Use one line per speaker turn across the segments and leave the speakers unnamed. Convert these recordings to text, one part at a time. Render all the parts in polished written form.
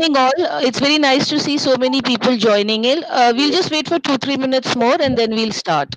evening, all. It's very nice to see so many people joining in. We'll just wait for 2-3 minutes more and then we'll start.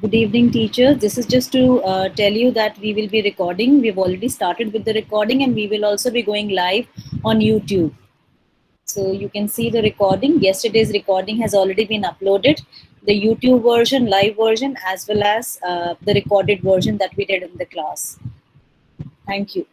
Good evening, teachers. This is just to tell you that we will be recording. We've already started with the recording and we will also be going live on YouTube. So you can see the recording. Yesterday's recording has already been uploaded. The YouTube version, live version, as well as the recorded version that we did in the class. Thank you.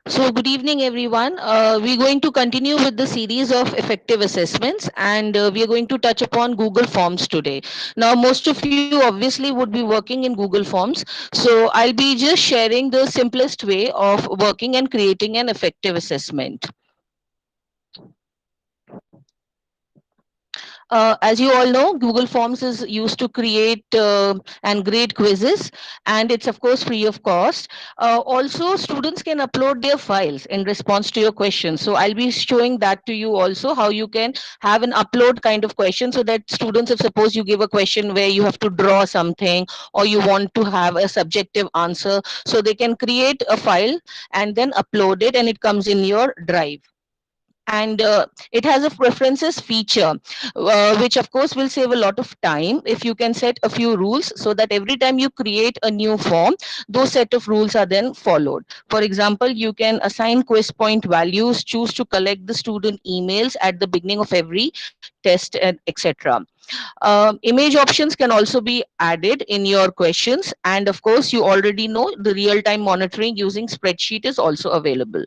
So, good evening, everyone. We're going to continue with the series of effective assessments, and we are going to touch upon Google Forms today. Now, most of you obviously would be working in Google Forms, so I'll be just sharing the simplest way of working and creating an effective assessment. As you all know, Google Forms is used to create and grade quizzes, and it's of course free of cost. Also, students can upload their files in response to your questions. So I'll be showing that to you also, how you can have an upload kind of question, so that students, if suppose you give a question where you have to draw something or you want to have a subjective answer, so they can create a file and then upload it, and it comes in your drive. And it has a preferences feature, which of course will save a lot of time if you can set a few rules, so that every time you create a new form, those set of rules are then followed. For example, you can assign quiz point values, choose to collect the student emails at the beginning of every test, and etc. Image options can also be added in your questions, and of course you already know the real time monitoring using spreadsheet is also available.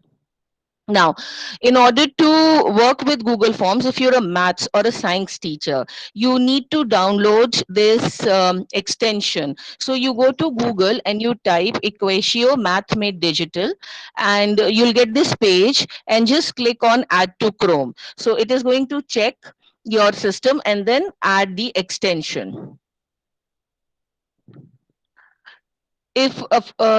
Now, in order to work with Google Forms, if you're a maths or a science teacher, you need to download this extension. So you go to Google and you type Equatio Math Made Digital, and you'll get this page, and just click on Add to Chrome. So it is going to check your system and then add the extension. if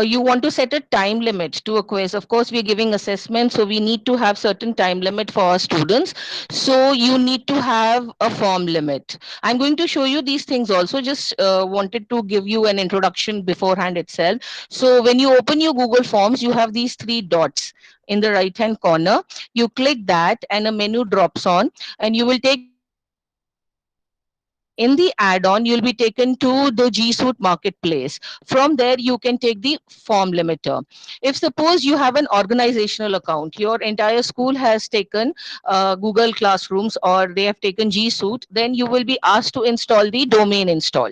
you want to set a time limit to a quiz, of course we're giving assessment, so we need to have certain time limit for our students. So you need to have a form limit. I'm going to show you these things also. Just wanted to give you an introduction beforehand itself. So when you open your Google Forms, you have these three dots in the right hand corner. You click that and a menu drops on, and you will take the add-on. In the add-on, you'll be taken to the G Suite Marketplace. From there, you can take the form limiter. If suppose you have an organizational account, your entire school has taken Google Classrooms or they have taken G Suite, then you will be asked to install the domain install.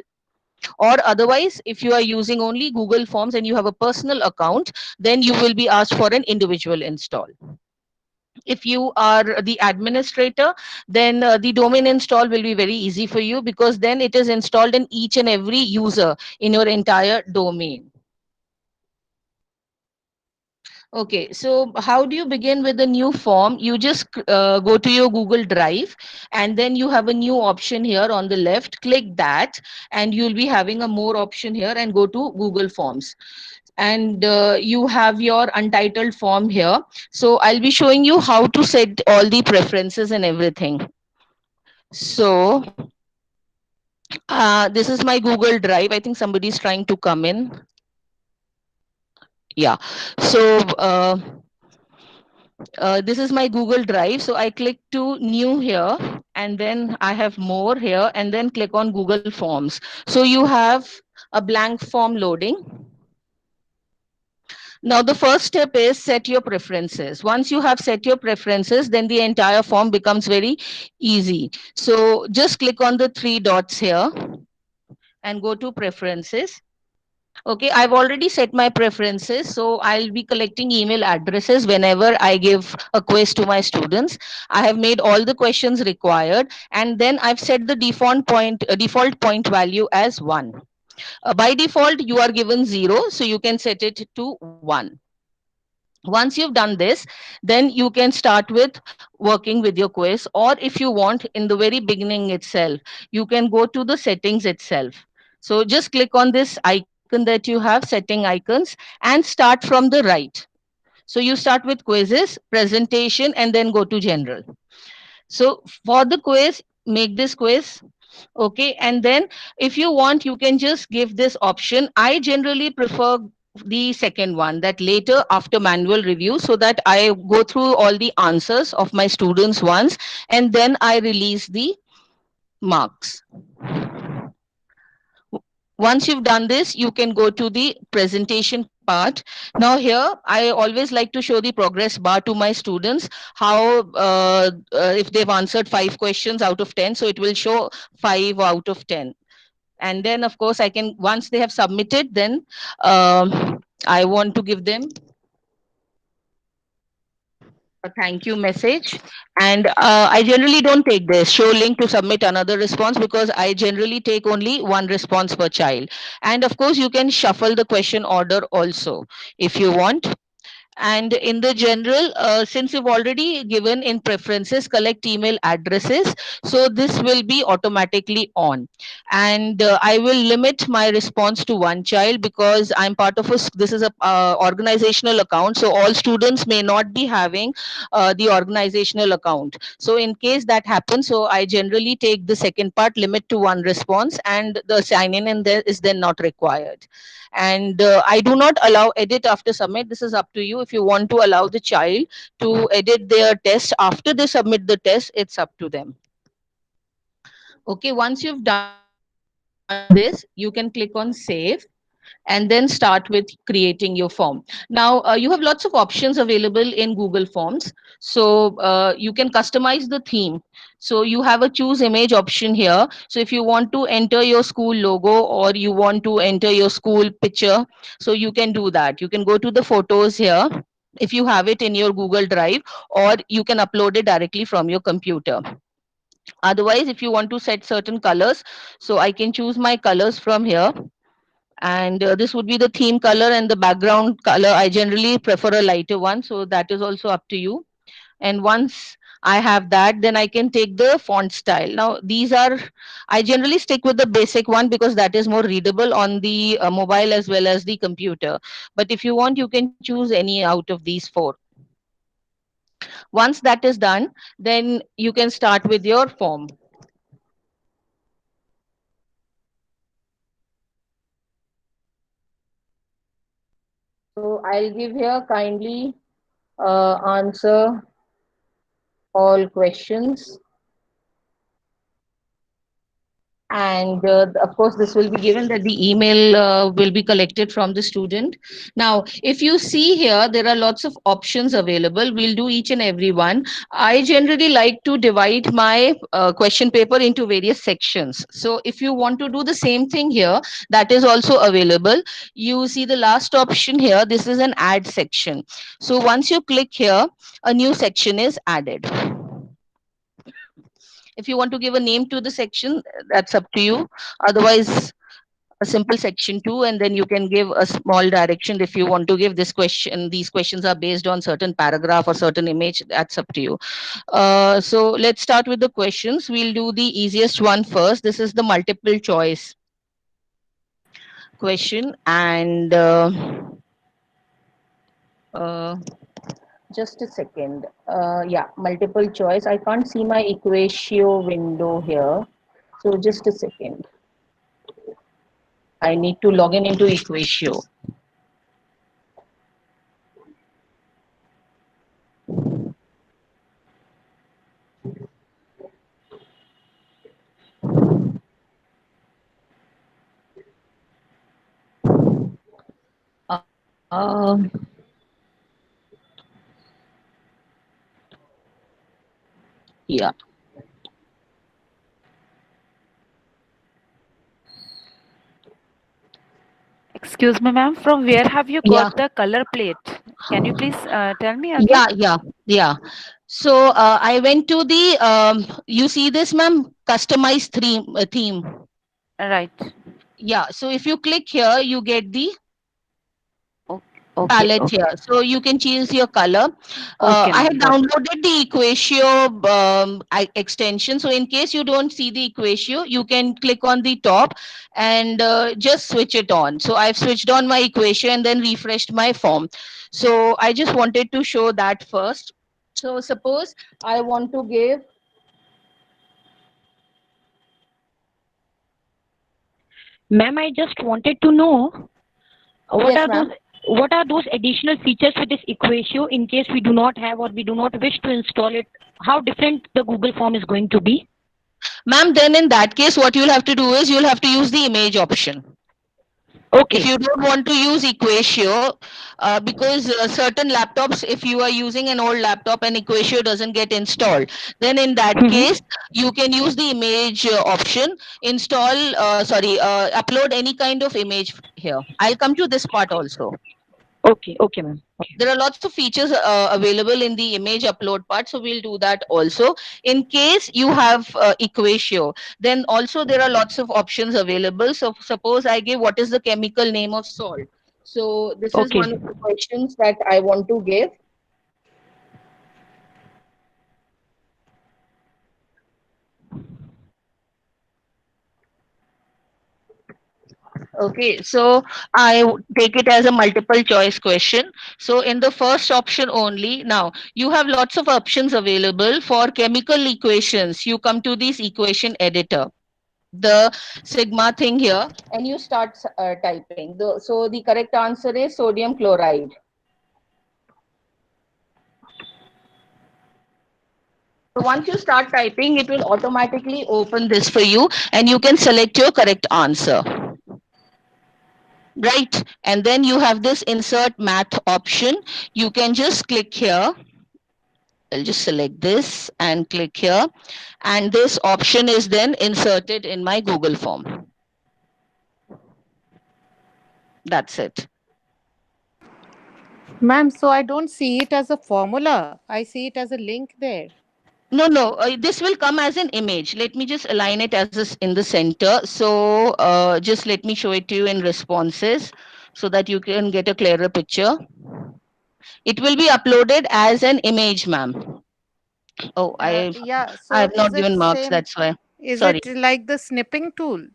Or otherwise, if you are using only Google Forms and you have a personal account, then you will be asked for an individual install. If you are the administrator, then the domain install will be very easy for you, because then it is installed in each and every user in your entire domain. Okay, so how do you begin with a new form? You just go to your Google Drive, and then you have a new option here on the left. Click that, and you'll be having a more option here, and go to Google Forms. And you have your untitled form here. So I'll be showing you how to set all the preferences and everything. So this is my Google Drive. I think somebody's trying to come in. Yeah. So this is my Google Drive. So I click to new here, and then I have more here, and then click on Google Forms. So you have a blank form loading. Now, the first step is set your preferences. Once you have set your preferences, then the entire form becomes very easy. So just click on the three dots here and go to preferences. Okay, I've already set my preferences. So I'll be collecting email addresses whenever I give a quiz to my students. I have made all the questions required, and then I've set the default point value as 1. By default, you are given 0, so you can set it to 1. Once you've done this, then you can start with working with your quiz. Or if you want, in the very beginning itself, you can go to the settings itself. So just click on this icon that you have, setting icons, and start from the right. So you start with quizzes, presentation, and then go to general. So for the quiz, make this quiz. Okay, and then if you want, you can just give this option. I generally prefer the second one, that later after manual review, so that I go through all the answers of my students once, and then I release the marks. Once you've done this, you can go to the presentation part. Now here, I always like to show the progress bar to my students, how if they've answered 5 questions out of 10, so it will show 5 out of 10. And then of course I can, once they have submitted, then I want to give them a thank you message. And I generally don't take this show link to submit another response, because I generally take only one response per child. And of course you can shuffle the question order also if you want. And in the general, since you've already given in preferences collect email addresses, so this will be automatically on. And I will limit my response to one child, because I'm part of this is a organizational account, so all students may not be having the organizational account. So in case that happens, so I generally take the second part, limit to one response, and the sign in there is then not required. And I do not allow edit after submit. This is up to you. If you want to allow the child to edit their test after they submit the test, it's up to them. Okay, once you've done this, you can click on save, and then start with creating your form. Now you have lots of options available in Google Forms. So you can customize the theme. So you have a choose image option here. So if you want to enter your school logo, or you want to enter your school picture, so you can do that. You can go to the photos here if you have it in your Google Drive, or you can upload it directly from your computer. Otherwise, if you want to set certain colors, so I can choose my colors from here. And this would be the theme color, and the background color I generally prefer a lighter one, so that is also up to you. And once I have that, then I can take the font style. Now these are, I generally stick with the basic one because that is more readable on the mobile as well as the computer. But if you want, you can choose any out of these four. Once that is done, then you can start with your form. So I'll give here kindly answer all questions. And of course this will be given that the email will be collected from the student. Now if you see here, there are lots of options available. We'll do each and every one. I generally like to divide my question paper into various sections. So if you want to do the same thing here, that is also available. You see the last option here, this is an add section. So once you click here, a new section is added. If you want to give a name to the section, that's up to you. Otherwise, a simple section 2, and then you can give a small direction if you want to give this question. These questions are based on certain paragraph or certain image. That's up to you. So let's start with the questions. We'll do the easiest one first. This is the multiple choice question. And uh, just a second. Yeah, multiple choice. I can't see my equatio window here. So just a second. I need to log in into Equatio. Uh, yeah.
Excuse me, ma'am. From where have you
Yeah.
got the color plate? Can you please tell me again?
Yeah. So I went to the, you see this, ma'am, customized theme.
Right.
Yeah. So if you click here, you get the
Okay.
palette
Okay.
here. So you can choose your color.
Okay,
I have
ma'am. Got it.
downloaded the Equatio extension. So in case you don't see the Equatio, you can click on the top and just switch it on. So I've switched on my Equatio and then refreshed my form. So I just wanted to show that first. So suppose I want to give.
Ma'am, I just wanted to know what
Yes,
are those
ma'am.
what are those additional features with this Equatio in case we do not have or we do not wish to install it? How different the Google form is going to be?
Ma'am, then in that case, what you'll have to do is you'll have to use the image option. If
Okay.
you don't want to use Equatio, because certain laptops, if you are using an old laptop and Equatio doesn't get installed, then in that
Mm-hmm.
case, you can use the image option, upload any kind of image here. I'll come to this part also.
Okay. Okay, ma'am. Okay.
There are lots of features available in the image upload part, so we'll do that also. In case you have Equatio, then also there are lots of options available. So suppose I give what is the chemical name of salt. So this is
Okay.
one of the questions that I want to give. Okay, so take it as a multiple choice question. So in the first option only, now you have lots of options available for chemical equations. You come to this equation editor, the sigma thing here, and you start typing. So the correct answer is sodium chloride. So once you start typing, it will automatically open this for you and you can select your correct answer. Right. And then you have this insert math option. You can just click here. I'll just select this and click here. And this option is then inserted in my Google form. That's it.
Ma'am, so I don't see it as a formula. I see it as a link there.
No. This will come as an image. Let me just align it as in the center. So just let me show it to you in responses so that you can get a clearer picture. It will be uploaded as an image, ma'am. Oh,
Yeah.
I
So
have
is
not
it
given marks.
same?
That's why.
Is
Sorry.
it like the snipping tool?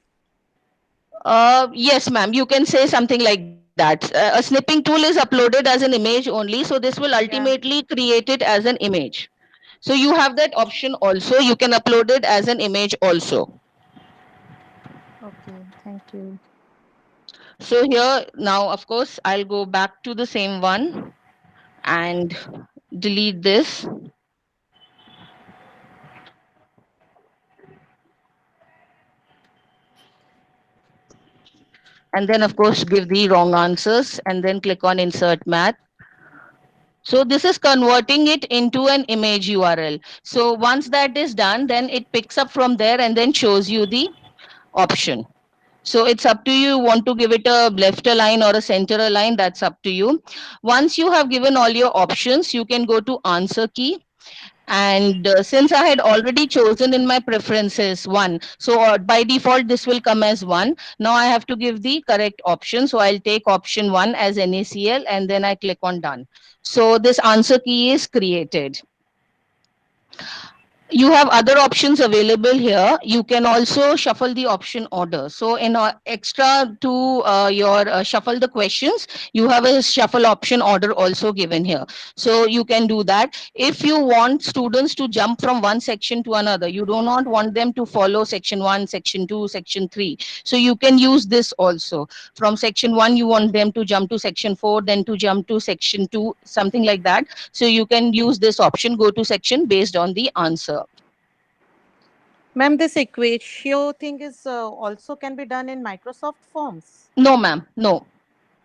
Yes, ma'am. You can say something like that. A snipping tool is uploaded as an image only, so this will
Yeah.
ultimately create it as an image. So you have that option also. You can upload it as an image also.
Okay. Thank you.
So here now, of course, I'll go back to the same one and delete this. And then, of course, give the wrong answers and then click on insert math. So this is converting it into an image URL. So once that is done, then it picks up from there and then shows you the option. So it's up to you. Want to give it a left align or a center align? That's up to you. Once you have given all your options, you can go to answer key. And since I had already chosen in my preferences one, so by default this will come as one. Now I have to give the correct option. So I'll take option one as NaCl and then I click on done. So this answer key is created. You have other options available here. You can also shuffle the option order. So in extra to your shuffle the questions, you have a shuffle option order also given here. So you can do that. If you want students to jump from one section to another, you do not want them to follow section 1, section 2, section 3. So you can use this also. From section 1, you want them to jump to section 4, then to jump to section 2, something like that. So you can use this option, go to section based on the answer.
Ma'am, this equatio thing is also can be done in Microsoft Forms.
No, ma'am. No.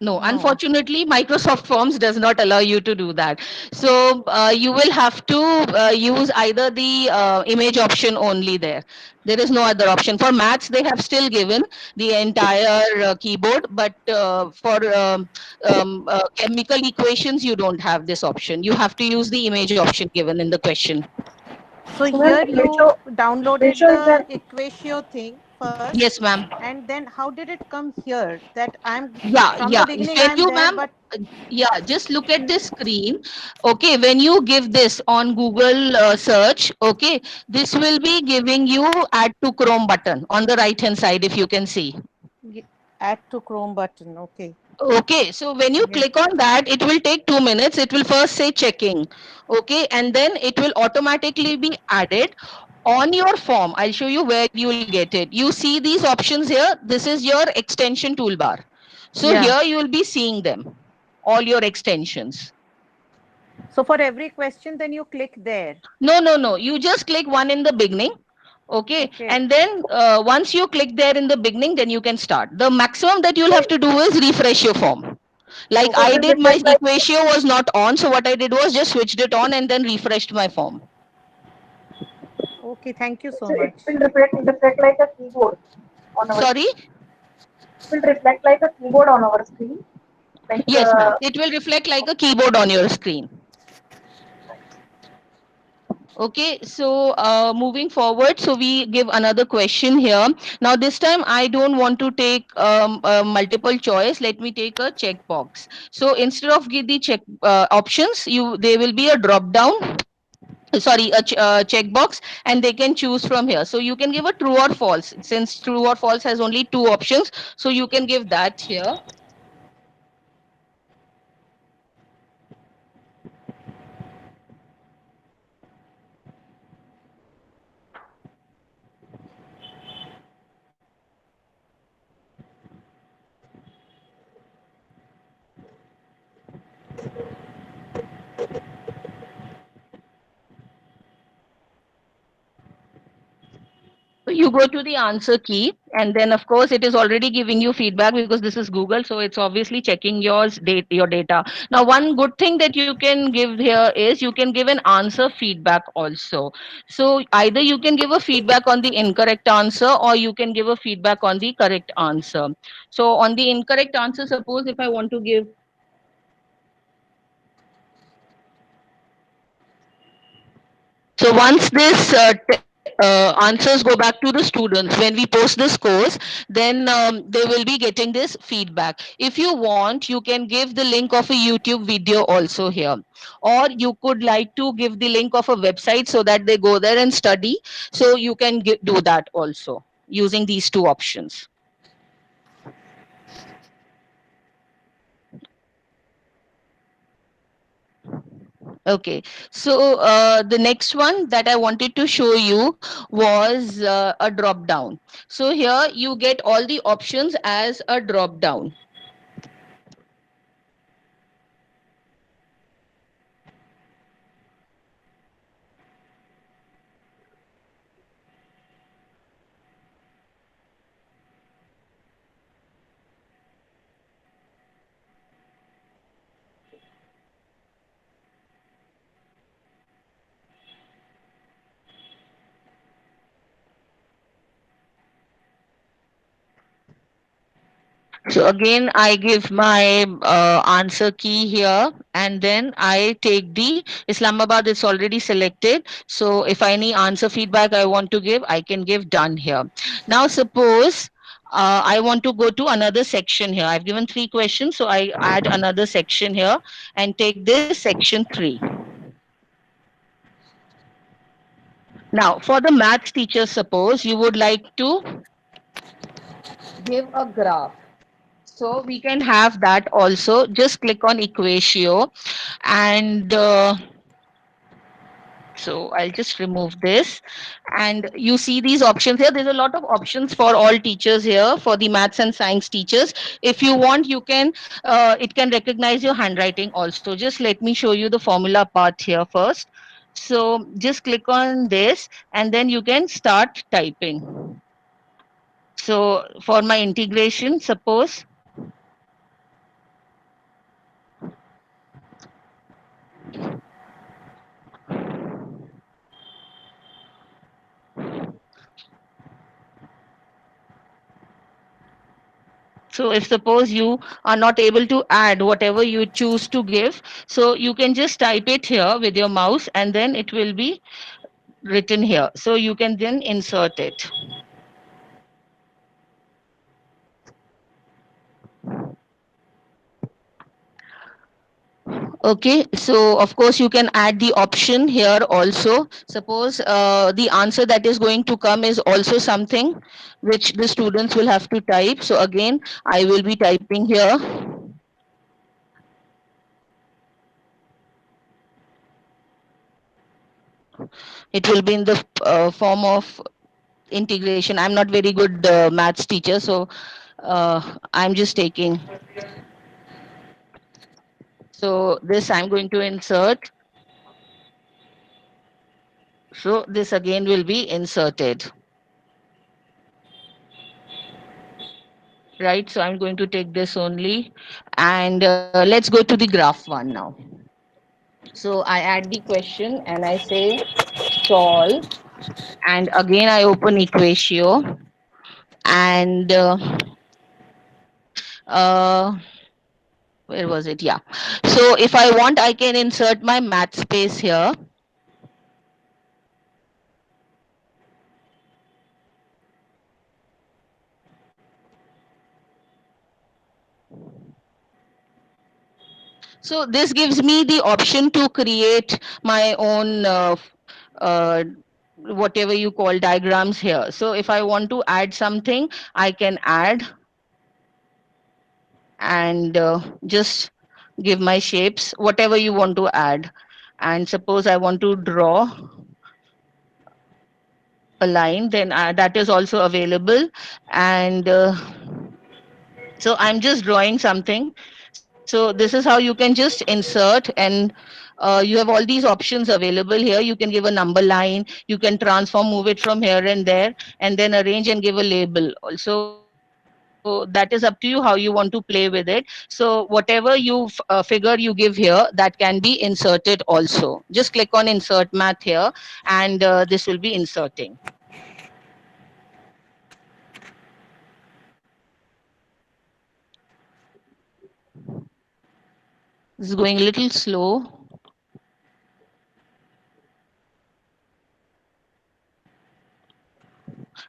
No,
No.
unfortunately, Microsoft Forms does not allow you to do that. So you will have to use either the image option only there. There is no other option. For maths, they have still given the entire keyboard, but for chemical equations, you don't have this option. You have to use the image option given in the question.
So
So ma'am,
here you downloaded
equation is
the
an
equatio thing first,
Yes, ma'am.
and then how did it come here? That I'm
Yeah,
from the
yeah.
beginning
When
I'm
you,
there,
ma'am,
but
yeah, just look at this screen. Okay, when you give this on Google search, okay, this will be giving you add to Chrome button on the right hand side, if you can see.
add to Chrome button. Okay.
Okay, so when you
Yeah.
click on that, it will take 2 minutes. It will first say checking. Okay, and then it will automatically be added on your form. I'll show you where you will get it. You see these options here. This is your extension toolbar. So
Yeah.
here you will be seeing them, all your extensions.
So for every question, then you click there.
No, no, no. You just click one in the beginning. Okay.
Okay.
And then once you click there in the beginning, then you can start. The maximum that you'll have to do is refresh your form. Like
so it
I
Okay.
will
did, my
reflect like
equatio was not on. So what I did was just switched it on and then refreshed my form.
Okay. Thank you so
it
much.
will reflect like a keyboard on our
Sorry?
screen. It will reflect like a keyboard on our screen. Like
Yes, ma'am. It will reflect like a keyboard on your screen. Okay, so moving forward, so we give another question here. Now, this time I don't want to take multiple choice. Let me take a checkbox. So instead of give the check options, you there will be a drop down. Sorry, a checkbox, and they can choose from here. So you can give a true or false. Since true or false has only two options, so you can give that here. So you go to the answer key, and then of course it is already giving you feedback because this is Google, so it's obviously checking your data. Now, one good thing that you can give here is you can give an answer feedback also. So either you can give a feedback on the incorrect answer, or you can give a feedback on the correct answer. So on the incorrect answer, suppose if I want to give. So once this answers go back to the students. When we post the scores, then they will be getting this feedback. If you want, you can give the link of a YouTube video also here, or you could like to give the link of a website so that they go there and study. So you can do that also using these two options. Okay, so the next one that I wanted to show you was a drop down. So here you get all the options as a drop down. So again, I give my answer key here, and then I take the Islamabad. It's already selected. So if any answer feedback I want to give, I can give done here. Now suppose I want to go to another section here. I've given 3 questions, so I add another section here and take this section 3. Now for the maths teacher, suppose you would like to give a graph. So we can have that also. Just click on Equatio, and so I'll just remove this, and you see these options here. There's a lot of options for all teachers here, for the maths and science teachers. If you want, you can it can recognize your handwriting also. Just let me show you the formula part here first. So just click on this, and then you can start typing. So for my integration, suppose so if suppose you are not able to add whatever you choose to give, so you can just type it here with your mouse, and then it will be written here. So you can then insert it. Okay, so of course you can add the option here also. Suppose the answer that is going to come is also something which the students will have to type. So again, I will be typing here. It will be in the form of integration. I'm not very good maths teacher, so I'm just taking. So this I'm going to insert. So this again will be inserted. Right, so I'm going to take this only, and let's go to the graph one now. So I add the question and I say solve, and again I open Equatio, and uh, where was it? Yeah. So if I want, I can insert my math space here. So this gives me the option to create my own uh, whatever you call diagrams here. So if I want to add something, I can add, and just give my shapes, whatever you want to add. And suppose I want to draw a line, then that is also available. And so I'm just drawing something. So this is how you can just insert, and you have all these options available here. You can give a number line, you can transform, move it from here and there, and then arrange and give a label. Also, that is up to you how you want to play with it. So whatever you figure you give here, that can be inserted also. Just click on insert math here, and this will be inserting. This is going a little slow.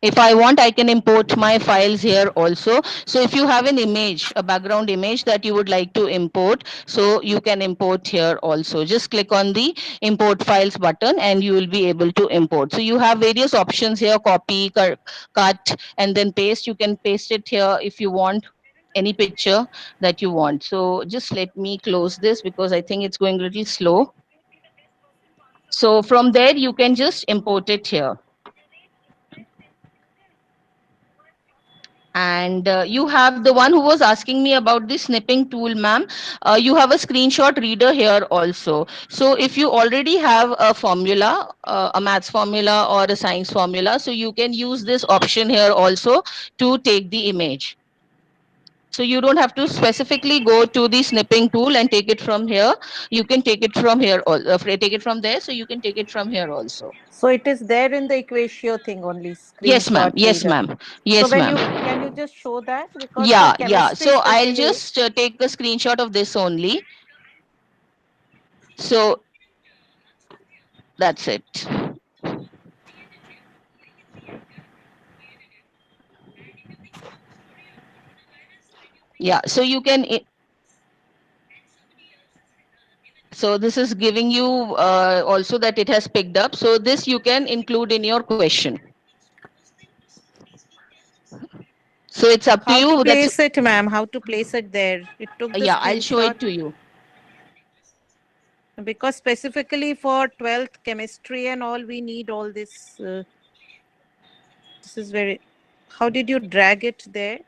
If I want, I can import my files here also. So if you have an image, a background image that you would like to import, so you can import here also. Just click on the import files button and you will be able to import. So you have various options here: copy, cut, and then paste. You can paste it here if you want any picture that you want. So just let me close this because I think it's going a little slow. So from there, you can just import it here. And you have the one who was asking me about the snipping tool, ma'am. You have a screenshot reader here also. So if you already have a formula, a maths formula or a science formula, so you can use this option here also to take the image. So you don't have to specifically go to the snipping tool and take it from here. You can take it from here, take it from there. So you can take it from here also.
So it is there in the Equatio thing only,
Yes, ma'am.
screenshot
Yes,
reader.
ma'am.
So
Yes,
when
ma'am.
you can you just show that, because for
Yeah.
chemistry
So I'll
especially.
just take a screenshot of this only. So that's it. Yeah. So you can. So this is giving you also that it has picked up. So this you can include in your question. So it's up to
How to
you. That's
place it, ma'am? How to place it there? It took the
yeah. I'll show
screenshot
it to you.
because specifically for 12th chemistry and all, we need all this. This is very. How did you drag it there?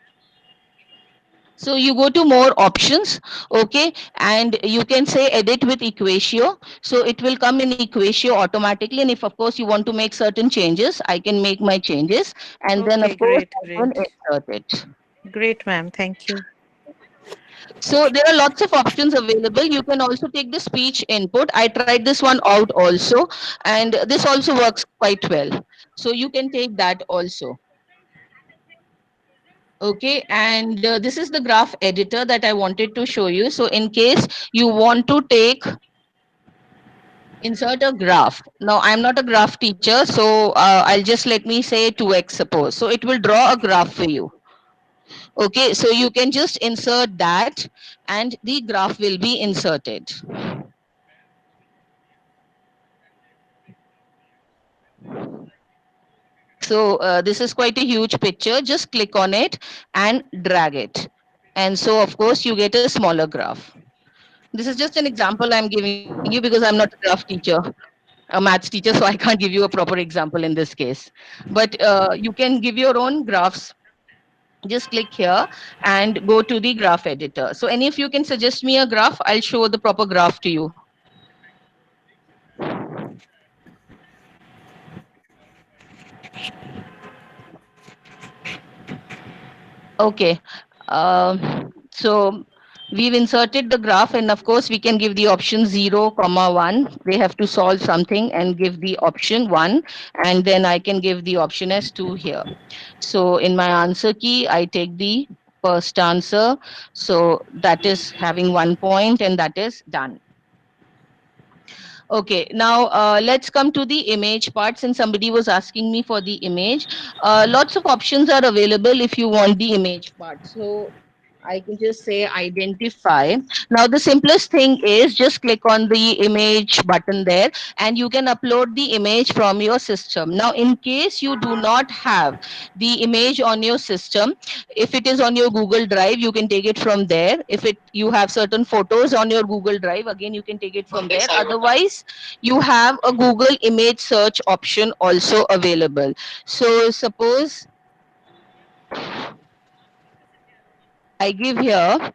So you go to more options, okay, and you can say edit with Equatio. So it will come in Equatio automatically. And if of course you want to make certain changes, I can make my changes, and then
Okay,
of course
great,
I can
great.
insert it.
Great, ma'am. Thank you.
So there are lots of options available. You can also take the speech input. I tried this one out also, and this also works quite well. So you can take that also. Okay, and this is the graph editor that I wanted to show you. So in case you want to take insert a graph. Now I'm not a graph teacher, so I'll just let me say 2x suppose. So it will draw a graph for you. Okay, so you can just insert that and the graph will be inserted. So this is quite a huge picture. Just click on it and drag it. And so of course you get a smaller graph. This is just an example I'm giving you because I'm not a graph teacher, a maths teacher, so I can't give you a proper example in this case. But you can give your own graphs. Just click here and go to the graph editor. So any of you can suggest me a graph, I'll show the proper graph to you. Okay. So we've inserted the graph, and of course we can give the option 0, comma 1. They have to solve something and give the option 1, and then I can give the option as 2 here. So in my answer key, I take the first answer. So that is having 1 point, and that is done. Okay, now let's come to the image part. Since somebody was asking me for the image, lots of options are available if you want the image part. So I can just say identify. Now the simplest thing is just click on the image button there and you can upload the image from your system. Now in case you do not have the image on your system, if it is on your Google Drive, you can take it from there. If it you have certain photos on your Google Drive, again you can take it from there. Otherwise, you have a Google image search option also available. So suppose I give here,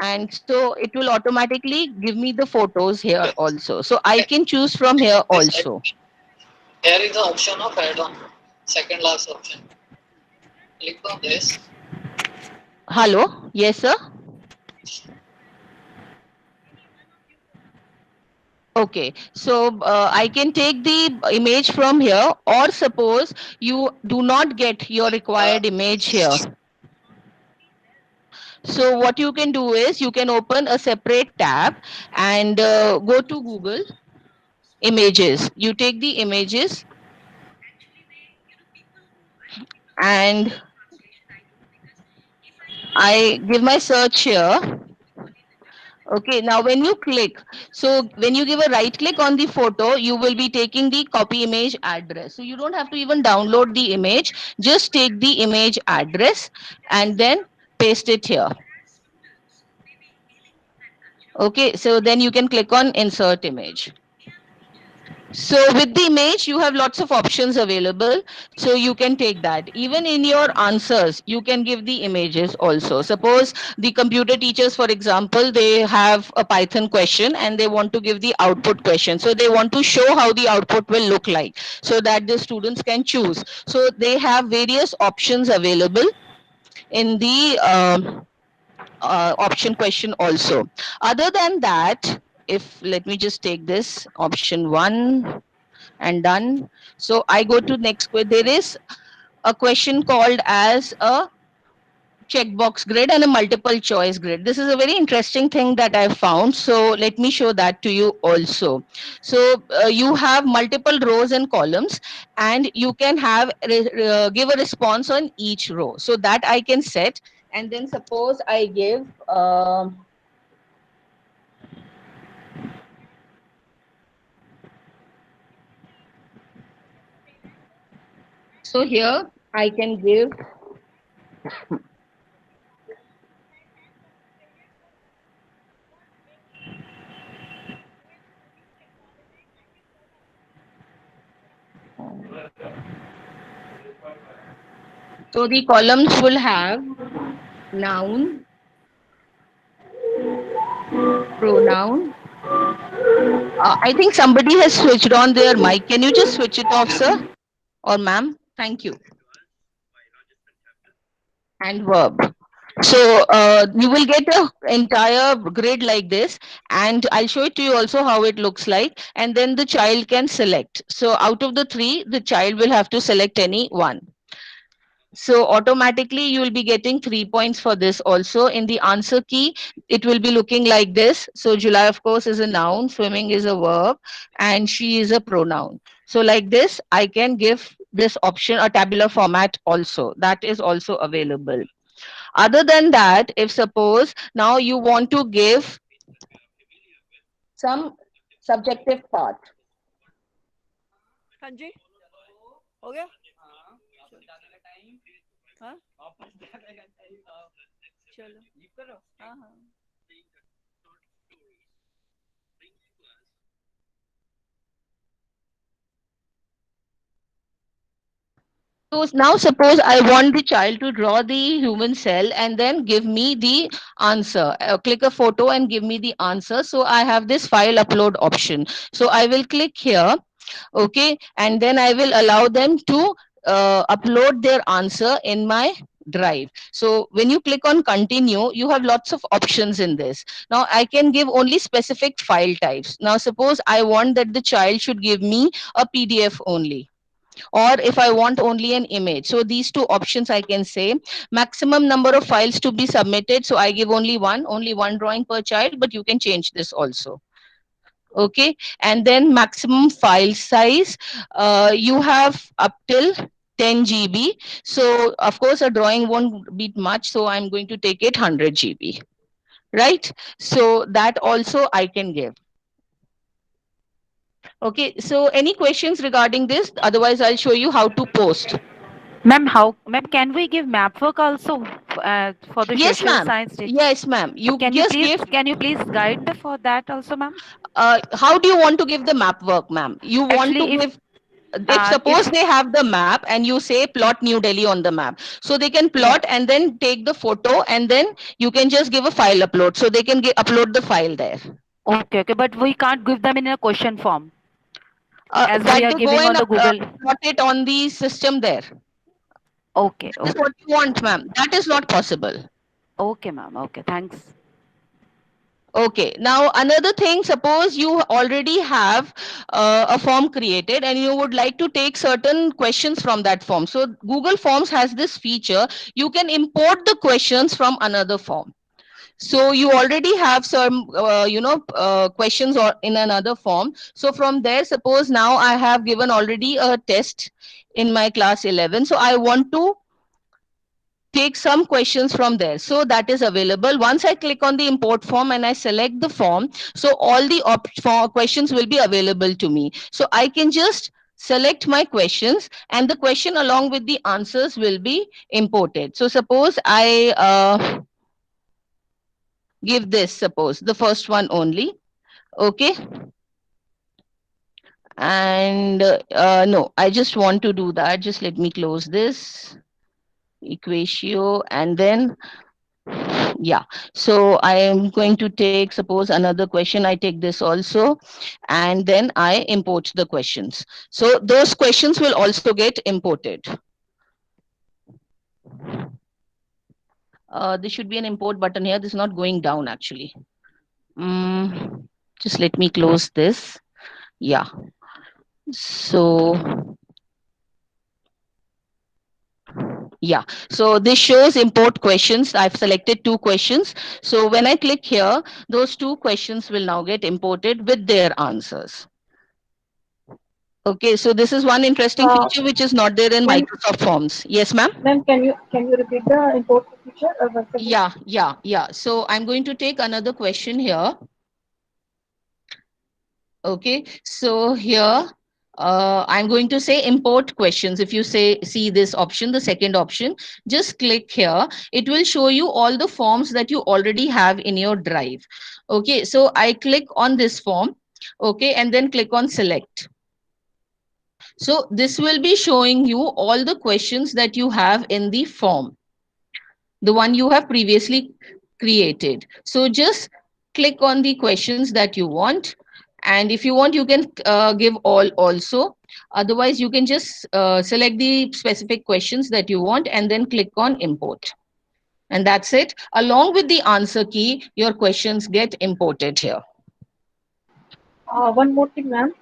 and so it will automatically give me the photos here also. So I can choose from here also.
Here is the option of add-on, second last option. Click on this.
Hello? Yes, sir? Okay, so I can take the image from here, or suppose you do not get your required image here. So what you can do is you can open a separate tab and go to Google Images. You take the images and I give my search here. Okay, now when you click, so when you give a right click on the photo, you will be taking the copy image address. So you don't have to even download the image, just take the image address and then paste it here. Okay, so then you can click on insert image. So with the image, you have lots of options available. So you can take that. Even in your answers, you can give the images also. Suppose the computer teachers, for example, they have a Python question and they want to give the output question. So they want to show how the output will look like so that the students can choose. So they have various options available in the option question also. Other than that, if let me just take this option one and done. So I go to next. There is a question called as a checkbox grid and a multiple choice grid. This is a very interesting thing that I found. So let me show that to you also. So you have multiple rows and columns, and you can have give a response on each row. So that I can set, and then suppose I give. So here I can give. So the columns will have noun, pronoun. I think somebody has switched on their mic. Can you just switch it off, sir or ma'am? Thank you. And verb. So you will get a entire grid like this, and I'll show it to you also how it looks like. And then the child can select. So out of the three, the child will have to select any one. So automatically you will be getting 3 points for this also. In the answer key, it will be looking like this. So July, of course, is a noun, swimming is a verb, and she is a pronoun. So like this, I can give this option a tabular format also. That is also available. Other than that, if suppose now you want to give some subjective part.
हाँ जी हो गया हाँ चलो हाँ हाँ
So now suppose I want the child to draw the human cell and then give me the answer. Click a photo and give me the answer. So I have this file upload option. So I will click here, okay, and then I will allow them to upload their answer in my drive. So when you click on continue, you have lots of options in this. Now I can give only specific file types. Now suppose I want that the child should give me a PDF only, or if I want only an image. So these two options I can say. Maximum number of files to be submitted. So I give only one drawing per child, but you can change this also. Okay. And then maximum file size, you have up till 10 GB. So of course a drawing won't be much. So I'm going to take it 100 GB. Right. So that also I can give. Okay, so any questions regarding this? Otherwise, I'll show you how to post.
Ma'am, can we give map work also for the
Yes,
social
ma'am.
science?
Yes, ma'am. You
Can
just give.
can you please guide for that also, ma'am?
How do you want to give the map work, ma'am? You want to
Actually,
give. If suppose
if
they have the map and you say plot New Delhi on the map, so they can plot
yeah.
and then take the photo and then you can just give a file upload. So they can upload the file there.
Okay, okay, but we can't give them in a question form as we
That
are
they go
giving
and
on the Google.
plot it on the system there.
Okay,
That is
okay,
what you want, ma'am. That is not possible.
okay, ma'am. Okay, thanks.
Okay, now another thing, suppose you already have a form created and you would like to take certain questions from that form. So Google Forms has this feature, you can import the questions from another form. So you already have some, questions or in another form. So from there, suppose now I have given already a test in my class 11. So I want to take some questions from there. So that is available. Once I click on the import form and I select the form, so all the questions will be available to me. So I can just select my questions and the question along with the answers will be imported. So suppose I give this, suppose the first one only. Okay. And no, I just want to do that. Just let me close this equatio and then yeah, so I am going to take, suppose another question, I take this also and then I import the questions. So those questions will also get imported. There should be an import button here. This is not going down actually. Just let me close this. Yeah, so yeah, so this shows import questions. I've selected 2 questions. So when I click here, those 2 questions will now get imported with their answers. Okay, so this is one interesting feature which is not there in Microsoft Forms. Yes, ma'am?
Ma'am, can you repeat the import feature once again?
Yeah. So I'm going to take another question here. Okay, so here I'm going to say import questions. If you see this option, the second option, just click here. It will show you all the forms that you already have in your drive. Okay, so I click on this form. Okay, and then click on select. So this will be showing you all the questions that you have in the form, the one you have previously created. So just click on the questions that you want. And if you want, you can give all also. Otherwise, you can just select the specific questions that you want and then click on import. And that's it. Along with the answer key, your questions get imported here.
One more thing, ma'am.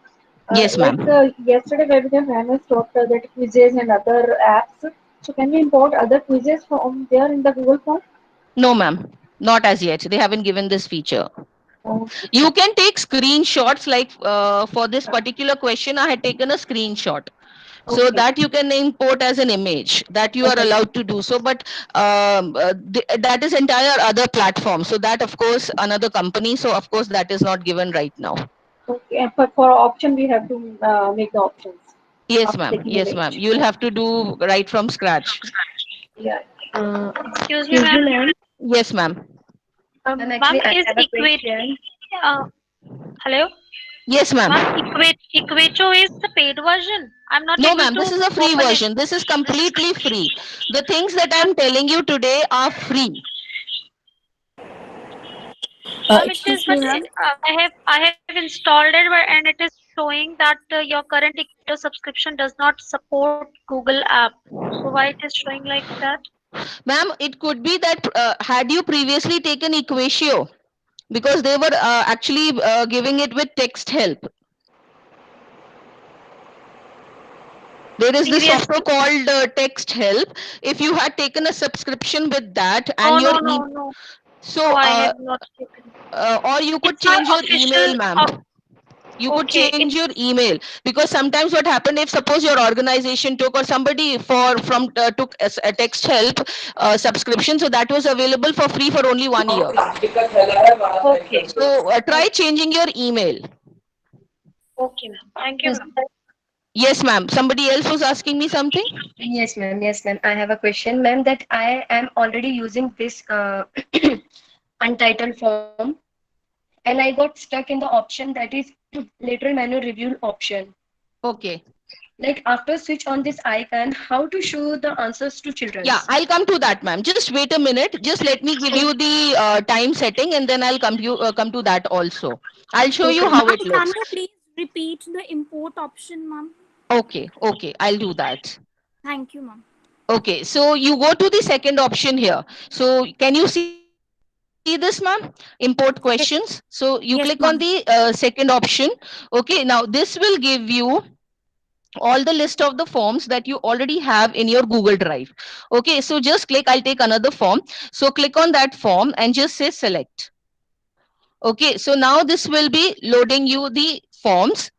Yes, ma'am.
Yesterday webinar ma'am has talked that quizzes and other apps. So can we import other quizzes from there in the Google form?
No, ma'am. Not as yet. They haven't given this feature.
Okay.
You can take screenshots, like for this particular question, I had taken a screenshot. So
Okay.
that you can import as an image, that you are
Okay.
allowed to do so. But that is entire other platform. So that, of course, another company. So, of course, that is not given right now.
Okay. And for option, we have to make the options
Yes,
after
ma'am.
taking
Yes, ma'am.
image.
You'll have to do right from scratch.
Yeah.
Excuse me, ma'am.
Yes, ma'am.
Ma'am, is equate. Hello.
Yes, ma'am.
Ma'am, Equacho is the paid version. I'm not
No,
able
ma'am. This
to
is a free
open it.
version. This is completely free. The things that I'm telling you today are free.
Ma'am, it is, but I have installed it, and it is showing that your current Equator subscription does not support Google app. So why it is showing like that?
Ma'am, it could be that had you previously taken Equatio, because they were actually giving it with text help. There is this software called Text Help. If you had taken a subscription with that and
Oh
your
no.
so
No, I have not taken.
or you could
It's not
change your email,
official.
ma'am. You could
Okay,
change
it's
your email, because sometimes what happened, if suppose your organization took or somebody from took a text help subscription, so that was available for free for only 1 year.
okay.
So try changing your email.
Okay, ma'am. Thank you, ma'am.
Yes, ma'am. Somebody else was asking me something.
Yes, ma'am. Yes, ma'am. I have a question, ma'am, that I am already using this untitled form, and I got stuck in the option that is lateral menu review option.
Okay.
Like after switch on this icon, how to show the answers to children?
Yeah, I'll come to that, ma'am. Just wait a minute. Just let me give you the time setting, and then I'll come to that also. I'll show you how it looks.
Can you please repeat the import option, ma'am?
Okay, I'll do that.
Thank you, ma'am.
Okay, so you go to the second option here. So can you see this, ma'am? Import questions. So you click on the second option. Okay, now this will give you all the list of the forms that you already have in your Google Drive. Okay, so just click, I'll take another form. So click on that form and just say select. Okay, so now this will be loading you the forms.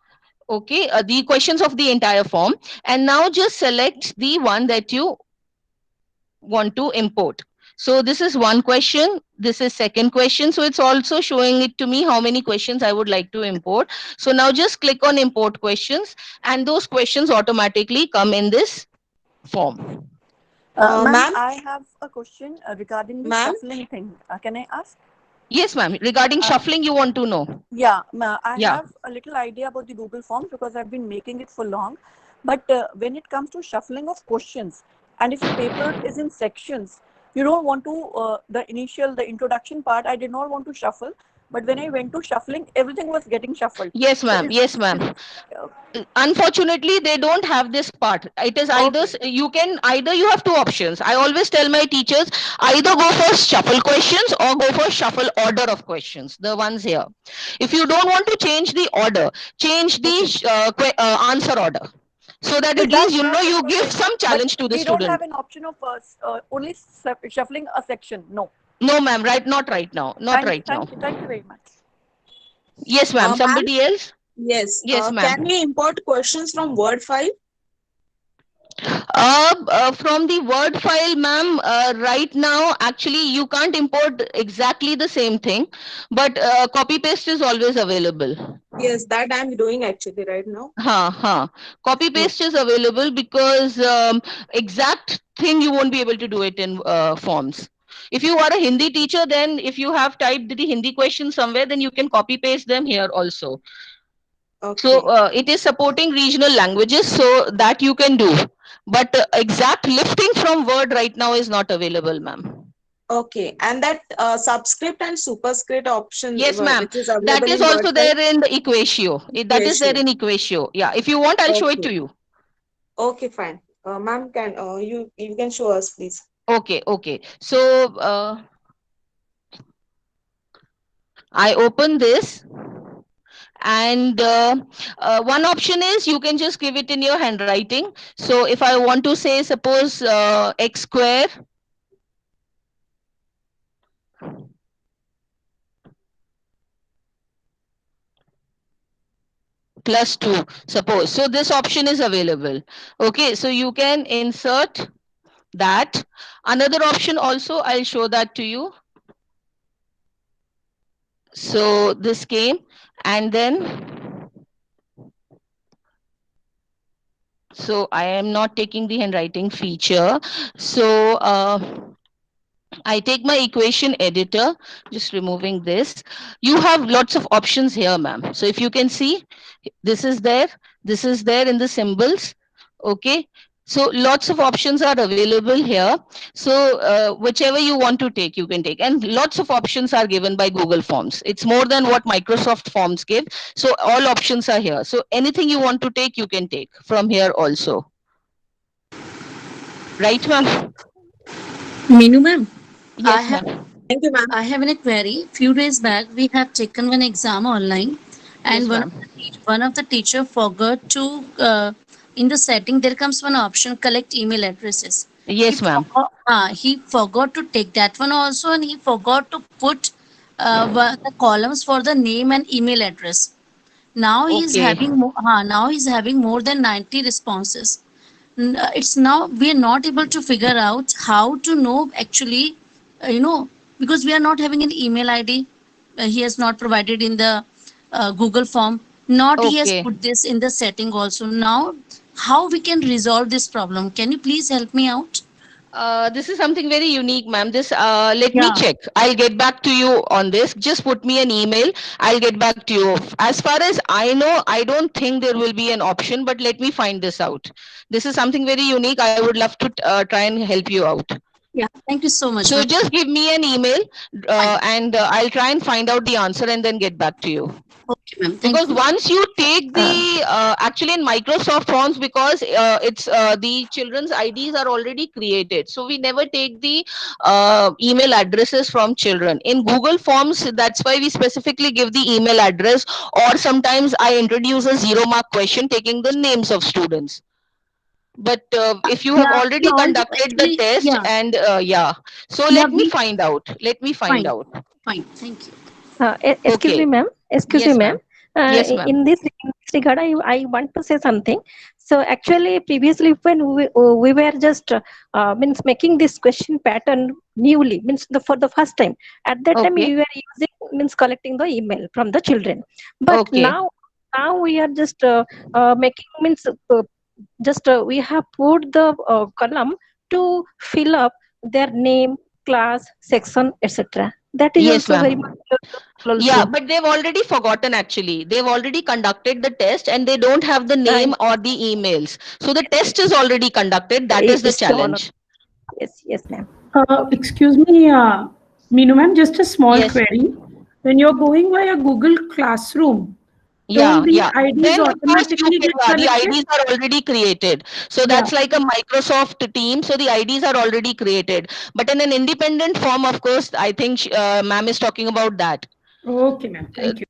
Okay, the questions of the entire form. And now just select the one that you want to import. So this is one question. This is second question. So it's also showing it to me how many questions I would like to import. So now just click on import questions and those questions automatically come in this form.
Ma'am,
Ma'am,
I have a question regarding the
ma'am,
shuffling thing. Can I ask?
Yes, ma'am. Regarding
Uh,
shuffling, you want to know?
yeah, I
Yeah.
have a little idea about the Google Forms because I've been making it for long. But when it comes to shuffling of questions, and if a paper is in sections, you don't want to, the introduction part, I did not want to shuffle. But when I went to shuffling, everything was getting shuffled.
Yes,
So
ma'am. Yes, ma'am. Unfortunately, they don't have this part. It is either
okay.
you have two options. I always tell my teachers either go for shuffle questions or go for shuffle order of questions, the ones here. If you don't want to change the order, change the answer order, so that
Yeah,
at least
that's
you
what
give
I
some
meant. But
challenge to the
we don't have
student.
an option of only shuffling a section. No.
No, ma'am, not right now, not
Thank you,
right now.
thank you, thank you very much.
Yes, ma'am.
ma'am,
Somebody else?
yes.
Yes,
Can
ma'am.
we import questions from Word file?
From the Word file, ma'am, right now, actually, you can't import exactly the same thing, but copy paste is always available.
Yes, that I'm doing actually right now.
Copy paste is available because exact thing you won't be able to do it in forms. If you are a Hindi teacher, then if you have typed the Hindi question somewhere, then you can copy paste them here also. So
Okay.
it is supporting regional languages, so that you can do. But exact lifting from Word right now is not available, ma'am.
Okay. And that subscript and superscript option,
Yes, ma'am.
which is
That
available
is
in Word
also
file?
there in the Equatio. That is there
Ratio.
in Equatio. Yeah. If you want, I'll show it
Okay.
to you.
Okay, fine. Ma'am, can you can show us, please?
Okay. Okay. So I open this. And one option is you can just give it in your handwriting. So if I want to say, suppose x square plus 2, suppose. So this option is available. Okay, so you can insert that. Another option also, I'll show that to you. So this came, and then, so I am not taking the handwriting feature. So I take my equation editor, just removing this. You have lots of options here, ma'am. So if you can see, this is there in the symbols. Okay. So lots of options are available here. So whichever you want to take, you can take. And lots of options are given by Google Forms. It's more than what Microsoft Forms give. So all options are here. So anything you want to take, you can take from here also. Right, ma'am?
Meenu ma'am,
Yes, ma'am.
Thank you, ma'am.
I have a query. Few days back, we have taken one exam online, and
Yes, ma'am.
one of the teacher forgot to in the setting there comes one option collect email addresses.
Yes, ma'am.
He forgot to take that one also, and he forgot to put the columns for the name and email address. Now he's
Okay.
having now he's having more than 90 responses. It's now we are not able to figure out how to know actually, because we are not having an email ID. He has not provided in the Google form. Not he has
Okay.
put this in the setting also. Now, how we can resolve this problem? Can you please help me out?
This is something very unique, ma'am. This let me
Yeah.
check. I'll get back to you on this. Just put me an email. I'll get back to you. As far as I know, I don't think there will be an option, but let me find this out. This is something very unique. I would love to try and help you out.
Yeah. Thank you so much,
So
ma'am.
just give me an email, and I'll try and find out the answer and then get back to you.
Okay, ma'am. Thank
Because
you.
once you take the actually in Microsoft Forms, because it's the children's IDs are already created, so we never take the email addresses from children. In Google Forms, that's why we specifically give the email address, or sometimes I introduce a 0 mark question taking the names of students. But if you have
Yeah. We
already
already
conducted the
actually.
test,
Yeah.
and yeah, so
Yeah.
let me
We
find out. Let me find
fine.
out.
Fine. Thank you.
Excuse me,
Okay.
ma'am. Excuse me,
Yes,
ma'am.
ma'am. Yes, ma'am.
In this regard, I want to say something. So actually, previously when we were just means making this question pattern newly, means for the first time. At that time,
Okay.
we were using means collecting the email from the children. But
Okay.
now we are just making means just we have put the column to fill up their name, class, section, etc. That is
Yes,
also very
ma'am.
much useful
Yeah,
also.
but they've already forgotten actually. They've already conducted the test and they don't have the name or the emails. So the test is already conducted. That is the
It's gone.
challenge.
Yes, ma'am.
Excuse me, Meenu ma'am, just a small
Yes.
query. When you're going via Google Classroom, don't
Yeah,
the
yeah.
IDs
Then of course you
automatically
can,
get
the
collected?
IDs are already created. So
Yeah.
that's like a Microsoft team. So the IDs are already created. But in an independent form, of course, I think ma'am is talking about that.
Okay, ma'am. Thank you.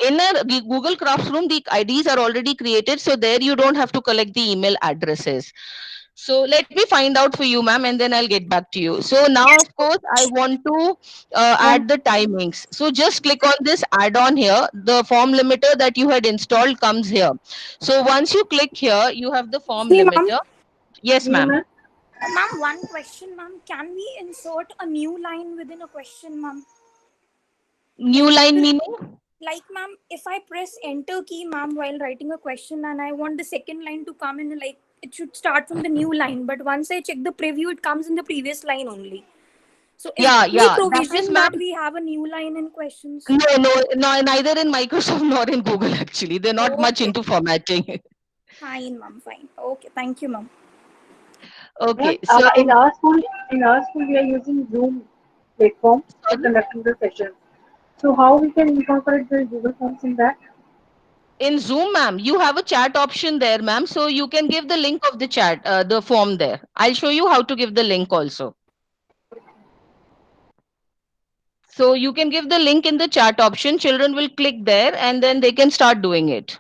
In a Google Classroom, the IDs are already created. So there you don't have to collect the email addresses. So let me find out for you, ma'am, and then I'll get back to you. So now, of course, I want to add the timings. So just click on this add-on here. The form limiter that you had installed comes here. So once you click here, you have the form
See, ma'am.
limiter. Yes, ma'am.
Ma'am, one question, ma'am. Can we insert a new line within a question, ma'am?
New line meaning?
Like, ma'am, if I press enter key, ma'am, while writing a question and I want the second line to come in, like, it should start from the new line. But once I check the preview, it comes in the previous line only. So is
Yeah,
there any
yeah. That is,
provision
ma'am.
that we have a new line in questions?
No, neither in Microsoft nor in Google, actually. They're not much
Okay.
into formatting.
Fine, ma'am, fine. Okay, thank you, ma'am.
Okay,
Ma'am,
so
in our school we are using Zoom platform for conducting the sessions. So how we can incorporate the Google Forms in that?
in Zoom, ma'am, you have a chat option there, ma'am. So you can give the link of the chat, the form there. I'll show you how to give the link also. So you can give the link in the chat option. Children will click there and then they can start doing it.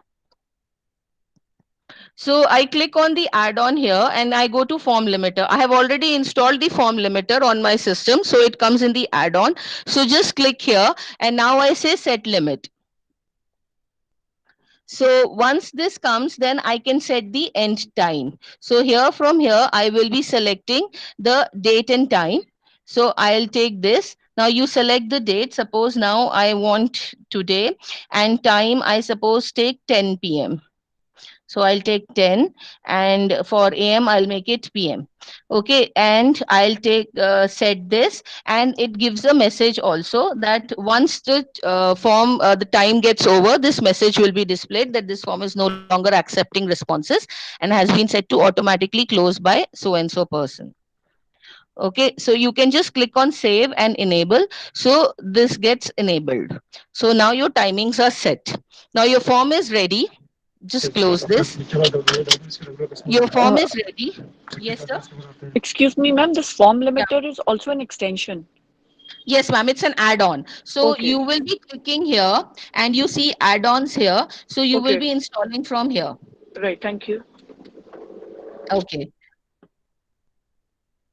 So I click on the add-on here and I go to form limiter. I have already installed the form limiter on my system. So it comes in the add-on. So just click here and now I say set limit. So once this comes, then I can set the end time. So here from here, I will be selecting the date and time. So I'll take this. Now you select the date. Suppose now I want today and time, I suppose take 10 p.m. So I'll take 10 and for AM, I'll make it PM. Okay. And I'll take set this and it gives a message also that once the form, the time gets over, this message will be displayed that this form is no longer accepting responses and has been set to automatically close by so and so person. Okay, so you can just click on save and enable. So this gets enabled. So now your timings are set. Now your form is ready. Just close this. Your form is ready. Yes, sir.
Excuse me, ma'am, this form
Yeah.
limiter is also an extension.
Yes, ma'am, it's an add-on. So
Okay.
you will be clicking here and you see add-ons here. So you will
Okay.
be installing from here.
Right, thank you.
Okay.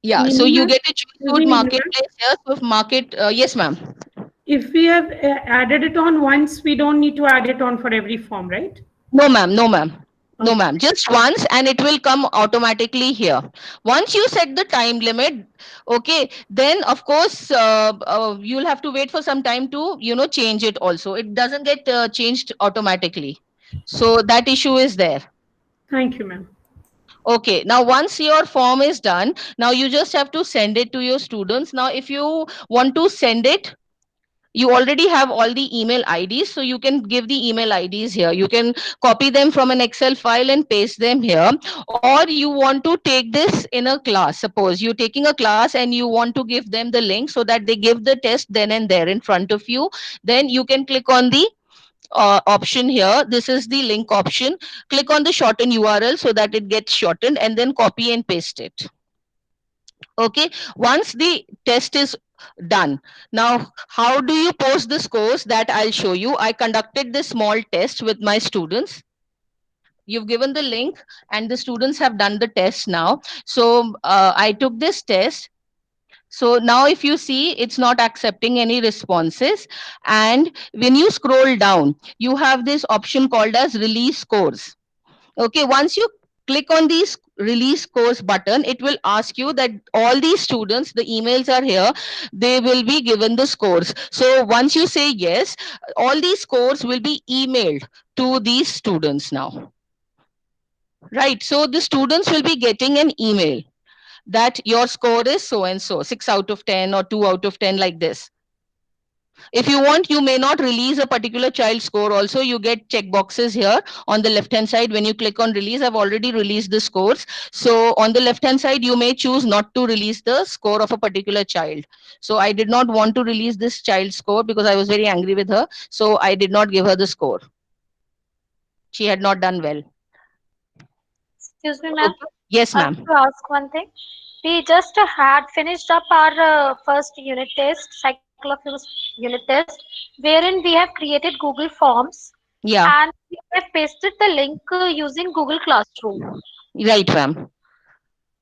Yeah, so
Meenu
you
ma'am,
get to choose
excuse
food
me, Meenu ma'am.
marketplace here. So market, yes, ma'am.
If we have added it on once, we don't need to add it on for every form, right?
No, ma'am. No, ma'am. No, ma'am. Just once and it will come automatically here. Once you set the time limit, okay, then of course you'll have to wait for some time to, change it also. It doesn't get changed automatically. So that issue is there.
Thank you, ma'am.
Okay, now once your form is done, now you just have to send it to your students. Now, if you want to send it, you already have all the email IDs, so you can give the email IDs here. You can copy them from an Excel file and paste them here. Or you want to take this in a class. Suppose you're taking a class and you want to give them the link so that they give the test then and there in front of you. Then you can click on the option here. This is the link option. Click on the shorten URL so that it gets shortened and then copy and paste it. Okay, once the test is done, now how do you post the scores? That I'll show you. I conducted this small test with my students. You've given the link and the students have done the test now. So I took this test. So now if you see, it's not accepting any responses. And when you scroll down, you have this option called as release scores. Okay, once you click on these release scores button, it will ask you that all these students, the emails are here, they will be given the scores. So once you say yes, all these scores will be emailed to these students now. Right, so the students will be getting an email that your score is so and so, 6 out of 10 or 2 out of 10, like this. If you want, you may not release a particular child score also. You get check boxes here on the left hand side. When you click on release, I've already released the scores. So on the left hand side, you may choose not to release the score of a particular child. So I did not want to release this child's score because I was very angry with her. So I did not give her the score. She had not done well.
Excuse me, ma'am.
Yes,
I have
ma'am.
to ask one thing. We just had finished up our first unit test, cycle of unit test, wherein we have created Google Forms
Yeah,
and we have pasted the link using Google Classroom.
right, ma'am.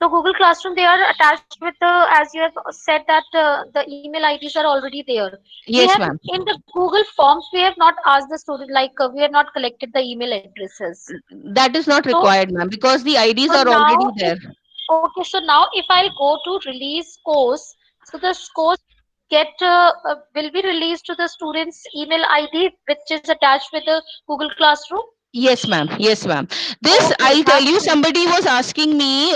So Google Classroom, they are attached with the, as you have said that the email IDs are already there. We have
Yes, ma'am.
in the Google Forms, we have not asked the student like we have not collected the email addresses.
That is not
So
required, ma'am, because the IDs
so
are
now
already
if
there.
okay, so now if I'll go to release course, so the scores get will be released to the student's email ID, which is attached with the Google Classroom.
Yes, ma'am. Yes, ma'am. This,
Okay,
I'll tell
that's
you,
great.
somebody was asking me,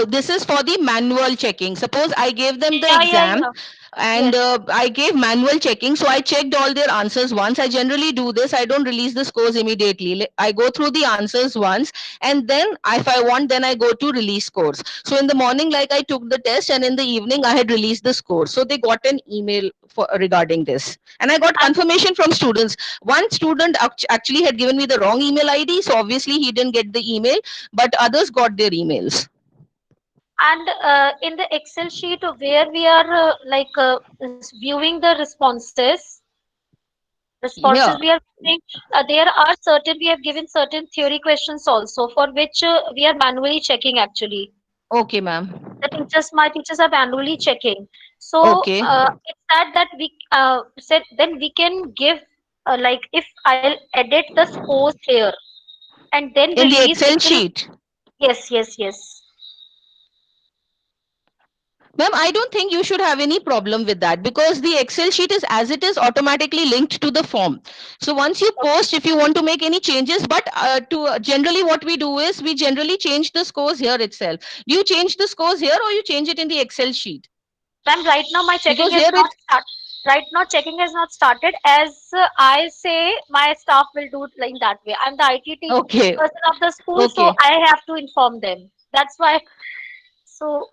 this is for the manual checking. Suppose I gave them the
Yeah, yeah,
exam
yeah.
and
Yes.
I gave manual checking. So I checked all their answers once. I generally do this. I don't release the scores immediately. I go through the answers once and then if I want, then I go to release scores. So in the morning, like I took the test and in the evening, I had released the scores. So they got an email for regarding this. And I got confirmation from students. One student actually had given me the wrong email ID, so obviously he didn't get the email, but others got their emails.
And in the Excel sheet where we are viewing the responses
Yeah.
we are getting, there are certain, we have given certain theory questions also for which we are manually checking actually.
Okay, ma'am.
My teachers are manually checking. So
Okay.
it's that we said then we can give like if I'll edit the scores here and then
In the
release, it
Excel
will.
sheet.
Yes, yes, yes.
Ma'am, I don't think you should have any problem with that because the Excel sheet is as it is automatically linked to the form. So once you post, if you want to make any changes, but generally what we do is we generally change the scores here itself. Do you change the scores here or you change it in the Excel sheet?
Ma'am, right now my checking
Because
has
here
not
it,
started. Right now checking has not started. As I say, my staff will do it like that way. I'm the IT
okay,
person of the school, so
okay.
I have to inform them. That's why. So,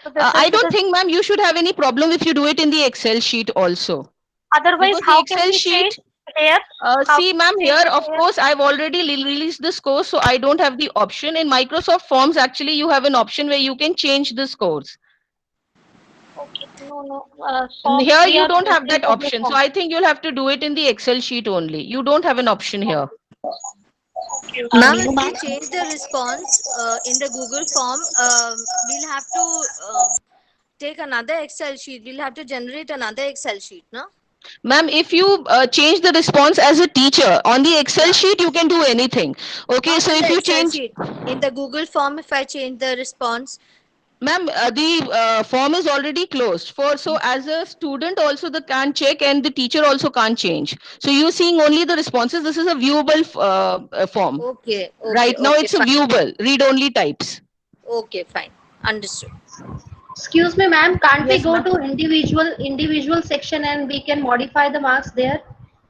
so this is
I
so
don't
this.
think, ma'am, you should have any problem if you do it in the Excel sheet also.
Otherwise,
Because the
how can
Excel
we change
sheet,
here? How
see,
can we
ma'am,
change
here,
it
of
here?
course, I've already released the scores, so I don't have the option. In Microsoft Forms, actually, you have an option where you can change the scores.
Okay, no, no. Forms
Here,
we
you
are
don't have
using
that
Google
option. So
Forms.
I think you'll have to do it in the Excel sheet only. You don't have an option here.
Okay,
Ma'am,
okay.
if we change the response in the Google form, we'll have to take another Excel sheet. We'll have to generate another Excel sheet, no?
Ma'am, if you change the response as a teacher on the Excel
Yeah.
sheet, you can do anything. Okay,
Not
so
in
if
the
you
Excel
change,
sheet. In the Google form, if I change the response,
ma'am, the form is already closed. For so as a student also the can't check and the teacher also can't change. So you're seeing only the responses. This is a viewable form.
okay, okay,
Right now,
okay,
it's a
fine.
viewable read-only types.
Okay, fine. Understood.
Excuse me, ma'am, can't we
Yes,
go
ma'am.
to individual section and we can modify the marks there?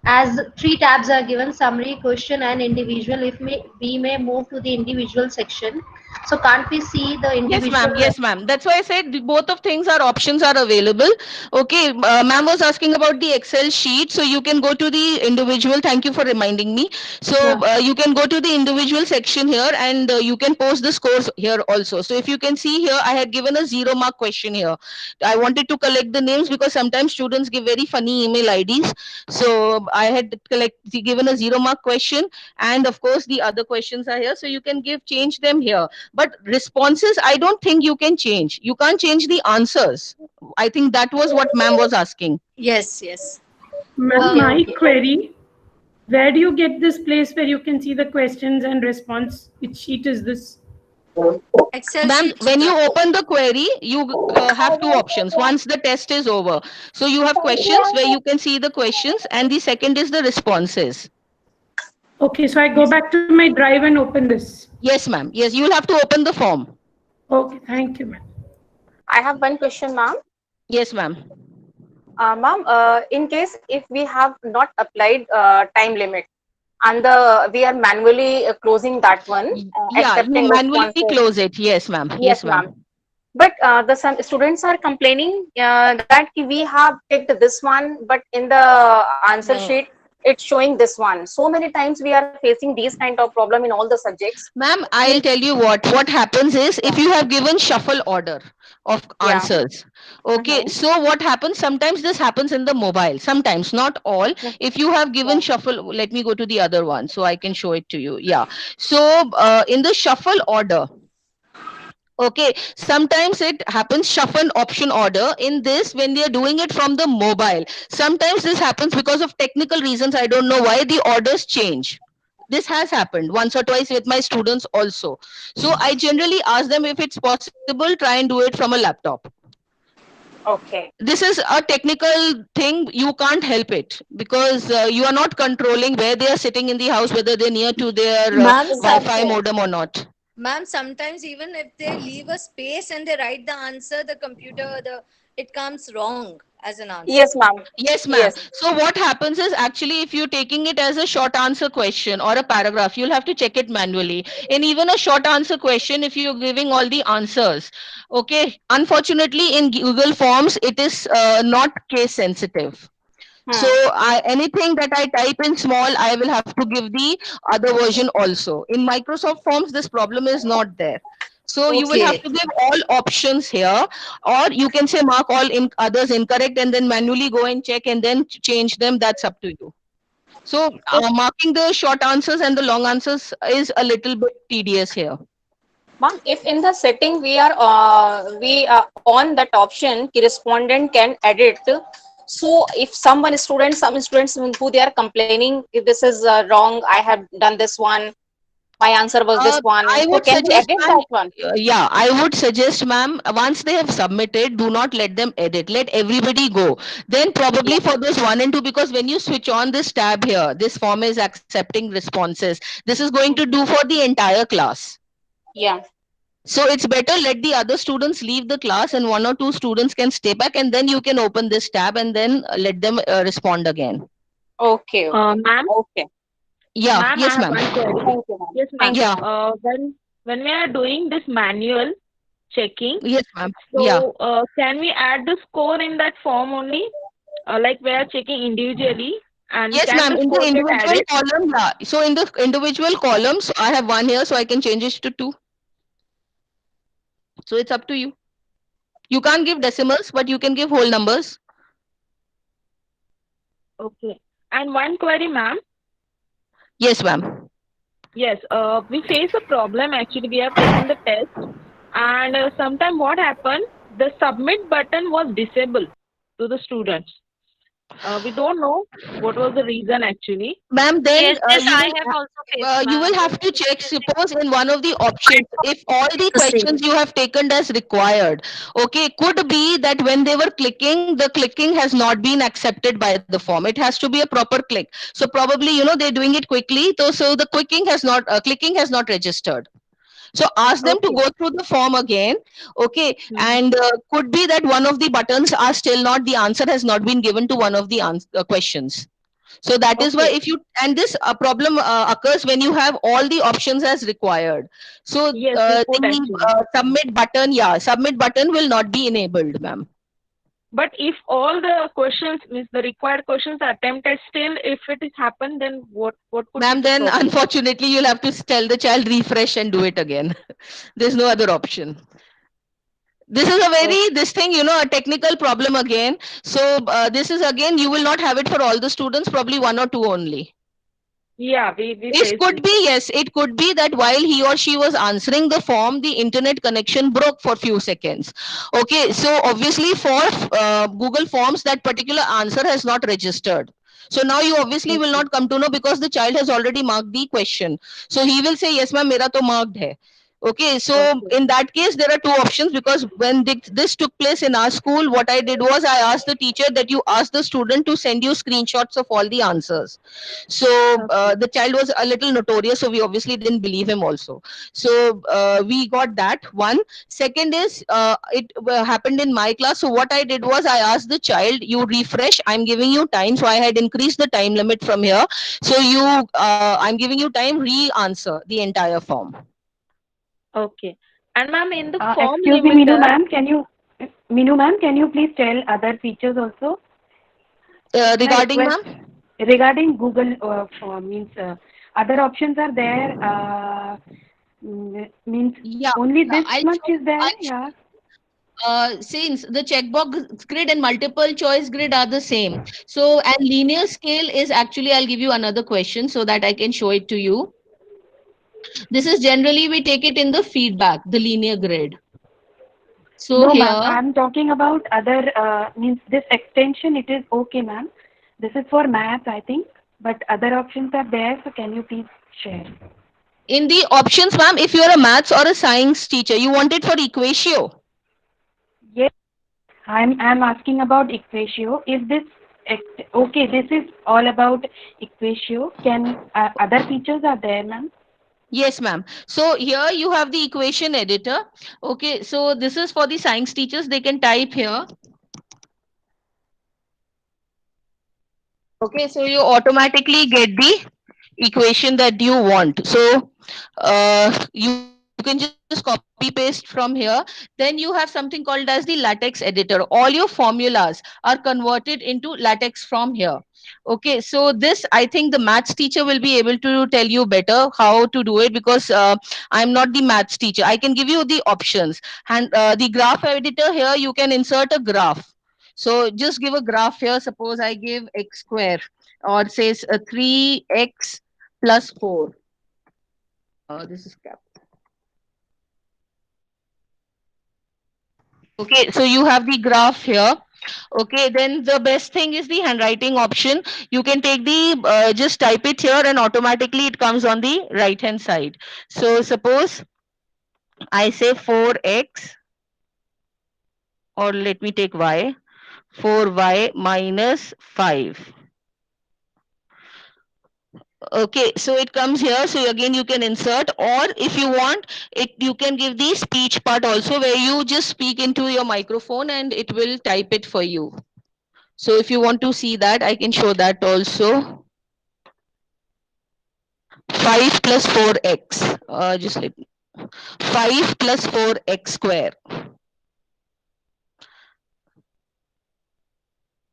As three tabs are given, summary, question, and individual. If we may move to the individual section, so can't we see the
Yes,
individual?
ma'am. Yes, ma'am. That's why I said both of things are options are available. Okay, ma'am was asking about the Excel sheet, so you can go to the individual. Thank you for reminding me. So
Yeah.
you can go to the individual section here, and you can post the scores here also. So if you can see here, I had given a 0 mark question here. I wanted to collect the names because sometimes students give very funny email IDs. So I had given a 0 mark question, and of course the other questions are here, so you can change them here. But responses, I don't think you can change. You can't change the answers. I think that was what ma'am was asking.
Yes, yes.
Ma'am, my query, where do you get this place where you can see the questions and response? Which sheet is this?
Excel
Ma'am,
sheet.
when you open the query, you have two options. Once the test is over, so you have questions where you can see the questions, and the second is the responses.
Okay, so I go back to my drive and open this.
Yes, ma'am. Yes, you will have to open the form.
Okay, thank you, ma'am.
I have one question, ma'am.
Yes, ma'am.
Ma'am, in case if we have not applied time limit and we are manually closing that one,
Yeah, you
accepting
manually
responses.
close it. Yes, ma'am.
Yes, ma'am. But some students are complaining that we have picked this one, but in the answer sheet, it's showing this one. So many times we are facing these kind of problem in all the subjects.
Ma'am, I'll tell you what happens is, if you have given shuffle order of answers, okay, so what happens, sometimes this happens in the mobile, sometimes, not all. If you have given shuffle, let me go to the other one so I can show it to you. Yeah, so in the shuffle order, okay, sometimes it happens shuffle option order. In this, when they are doing it from the mobile, sometimes this happens because of technical reasons. I don't know why the orders change. This has happened once or twice with my students also. So I generally ask them, if it's possible, try and do it from a laptop.
Okay.
This is a technical thing. You can't help it, because you are not controlling where they are sitting in the house, whether they're near to their Wi-Fi modem or not.
Ma'am, sometimes even if they leave a space and they write the answer, the computer, it comes wrong as an answer.
Yes, ma'am.
Yes, ma'am. So what happens is, actually, if you're taking it as a short answer question or a paragraph, you'll have to check it manually. In even a short answer question, if you're giving all the answers, okay, unfortunately in Google Forms, it is not case sensitive. So anything that I type in small, I will have to give the other version also. In Microsoft Forms, this problem is not there. So you will have to give all options here, or you can say mark all others incorrect and then manually go and check and then change them. That's up to you. So marking the short answers and the long answers is a little bit tedious here.
Ma'am, if in the setting we are on that option, correspondent can edit. So if some students who they are complaining, if this is wrong, I have done this one, my answer was this one.
I would
so can we
suggest,
edit that one?
yeah, I would suggest, ma'am, once they have submitted, do not let them edit. Let everybody go. Then probably for those 1 and 2, because when you switch on this tab here, this form is accepting responses. This is going to do for the entire class.
Yeah.
So it's better let the other students leave the class and 1 or 2 students can stay back, and then you can open this tab and then let them respond again.
Okay.
Ma'am?
Okay.
Yeah.
Ma'am,
Yes,
I have
ma'am.
one query. Yes, ma'am.
Yeah.
When we are doing this manual checking,
yes, ma'am.
So can we add the score in that form only? Like we are checking individually, and
Yes,
can
ma'am.
the
In the
score get
individual
added?
column, yeah. So in the individual columns, I have 1 here, so I can change it to 2. So it's up to you. You can't give decimals, but you can give whole numbers.
Okay. And one query, ma'am.
Yes, ma'am.
Yes, we face a problem. Actually, we have taken the test, and sometime what happened? The submit button was disabled to the students. We don't know what was the reason actually.
Ma'am, then
Yes, I have also faced,
you will
ma'am.
have to check. Suppose in one of the options, if all the questions you have taken as required, okay, could be that when they were clicking, the clicking has not been accepted by the form. It has to be a proper click. So probably, they're doing it quickly. So the clicking has not registered. So ask them to go through the form again, okay, and could be that one of the buttons are still not, the answer has not been given to one of the questions. So that is why, if you, and this problem occurs when you have all the options as required. So the submit button will not be enabled, ma'am.
But if all the questions, means the required questions are attempted, still if it is happened, then what could
Ma'am,
be the
then
problem?
unfortunately you'll have to tell the child refresh and do it again. There's no other option. This is a very, this thing, a technical problem again. So this is again, you will not have it for all the students, probably one or two only.
Yeah, we
It
face
could
this.
be, yes, it could be that while he or she was answering the form, the internet connection broke for few seconds. Okay, so obviously for Google Forms, that particular answer has not registered. So now you obviously will not come to know because the child has already marked the question. So he will say, yes, ma'am, mera to marked hai. Okay, so in that case, there are two options because when this took place in our school, what I did was I asked the teacher that you ask the student to send you screenshots of all the answers. So the child was a little notorious, so we obviously didn't believe him also. So we got that one. Second is it happened in my class. So what I did was I asked the child, you refresh. I'm giving you time, so I had increased the time limit from here. So I'm giving you time, re-answer the entire form.
Okay. And ma'am, in the form
Excuse me, Minu
limiter,
ma'am, can you please tell other features also?
Regarding,
Request
ma'am?
regarding Google means other options are there. Means
Yeah,
only this
I'll
much
show,
is there.
I'll
Yeah.
since the checkbox grid and multiple choice grid are the same. So, and linear scale is actually, I'll give you another question so that I can show it to you. This is generally, we take it in the feedback, the linear grid. So
No, ma'am.
here,
I'm talking about other means this extension. It is okay, ma'am. This is for math, I think. But other options are there. So can you please share?
in the options, ma'am, if you're a maths or a science teacher, you want it for equatio.
Yes, I'm asking about equatio. Is this okay? This is all about equatio. Can other features are there, ma'am?
Yes, ma'am. So here you have the equation editor. Okay, so this is for the science teachers. They can type here. Okay, so you automatically get the equation that you want. So you can just copy paste from here. Then you have something called as the LaTeX editor. All your formulas are converted into LaTeX from here. Okay, so this, I think the maths teacher will be able to tell you better how to do it because I'm not the maths teacher. I can give you the options. And the graph editor here, you can insert a graph. So just give a graph here. Suppose I give x square or says 3x plus 4. This is cap. Okay, so you have the graph here. Okay, then the best thing is the handwriting option. You can take the, just type it here and automatically it comes on the right hand side. So suppose I say 4x, or let me take y, 4y minus 5. Okay, so it comes here. So again, you can insert, or if you want it, you can give the speech part also where you just speak into your microphone and it will type it for you. So if you want to see that, I can show that also. 5 plus 4x. Just let me. 5 plus 4x square.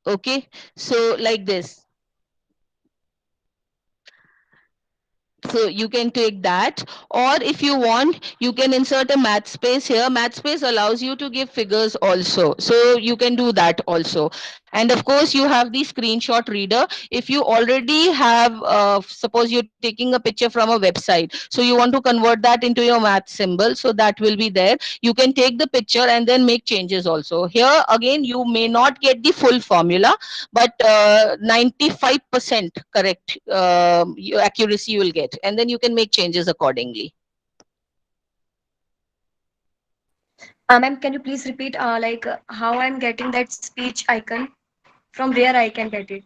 Okay, so like this. So you can take that, or if you want, you can insert a math space here. Math space allows you to give figures also. So you can do that also. And of course, you have the screenshot reader. If you already have, suppose you're taking a picture from a website, so you want to convert that into your math symbol. So that will be there. You can take the picture and then make changes also. Here again, you may not get the full formula, but 95% correct accuracy you will get, and then you can make changes accordingly.
Ma'am, can you please repeat how I'm getting that speech icon? From where I can get it?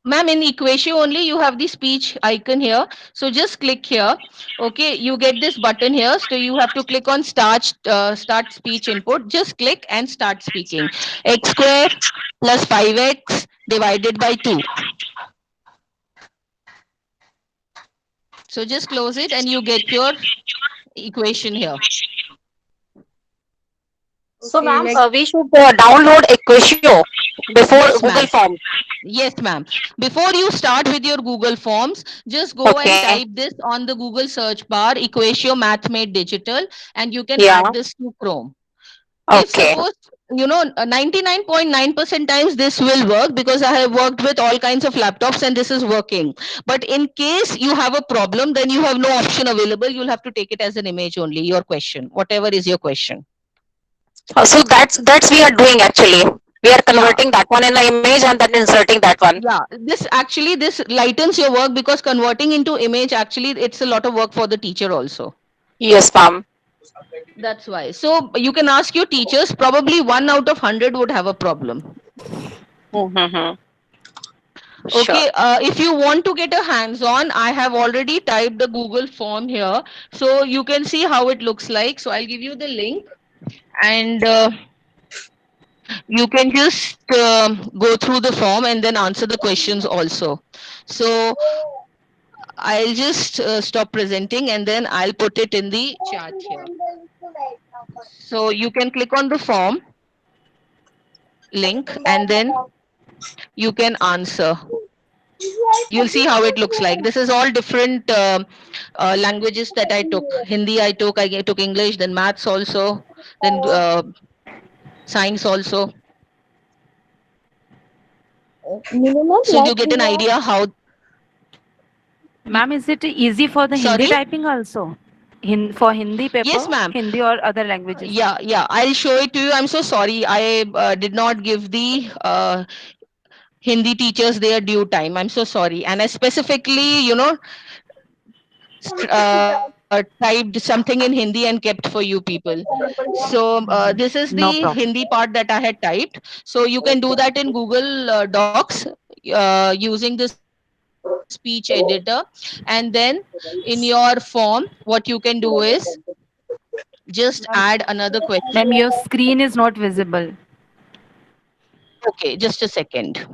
Ma'am, in Equatio only you have the speech icon here. So just click here. Okay, you get this button here. So you have to click on start speech input. Just click and start speaking. X square plus 5x divided by 2. So just close it and you get your equation here.
So, ma'am, we should download Equatio before
Yes,
Google
ma'am.
Form.
Yes, ma'am. Before you start with your Google Forms, just go and type this on the Google search bar, Equatio Math Made Digital, and you can
Yeah.
add this to Chrome. If
Okay.
suppose 99.9% times this will work, because I have worked with all kinds of laptops and this is working. But in case you have a problem, then you have no option available. You'll have to take it as an image only, your question, whatever is your question.
So that's we are doing actually. We are
Yeah.
converting that one in the image and then inserting that one.
Yeah, this lightens your work, because converting into image, actually it's a lot of work for the teacher also.
Yes, ma'am.
That's why. So you can ask your teachers, probably 1 out of 100 would have a problem.
Mm-hmm.
Okay, if you want to get a hands-on, I have already typed the Google form here. So you can see how it looks like. So I'll give you the link, and you can just go through the form and then answer the questions also. So I'll just stop presenting, and then I'll put it in the chat here. So you can click on the form link, and then you can answer. You'll see how it looks like. This is all different languages that I took. Hindi I took English, then maths also, then science also.
Minimum,
So you
like
get
we
an
have.
idea how.
Ma'am, is it easy for the Hindi
Sorry?
typing also? For Hindi paper?
Yes, ma'am.
Hindi or other languages?
Yeah. I'll show it to you. I'm so sorry. I did not give the Hindi teachers their due time. I'm so sorry. And I specifically, typed something in Hindi and kept for you people. So this is
No
the
problem.
Hindi part that I had typed. So you can do that in Google Docs using the speech editor. And then in your form, what you can do is just add another question.
Ma'am, your screen is not visible.
Okay, just a second.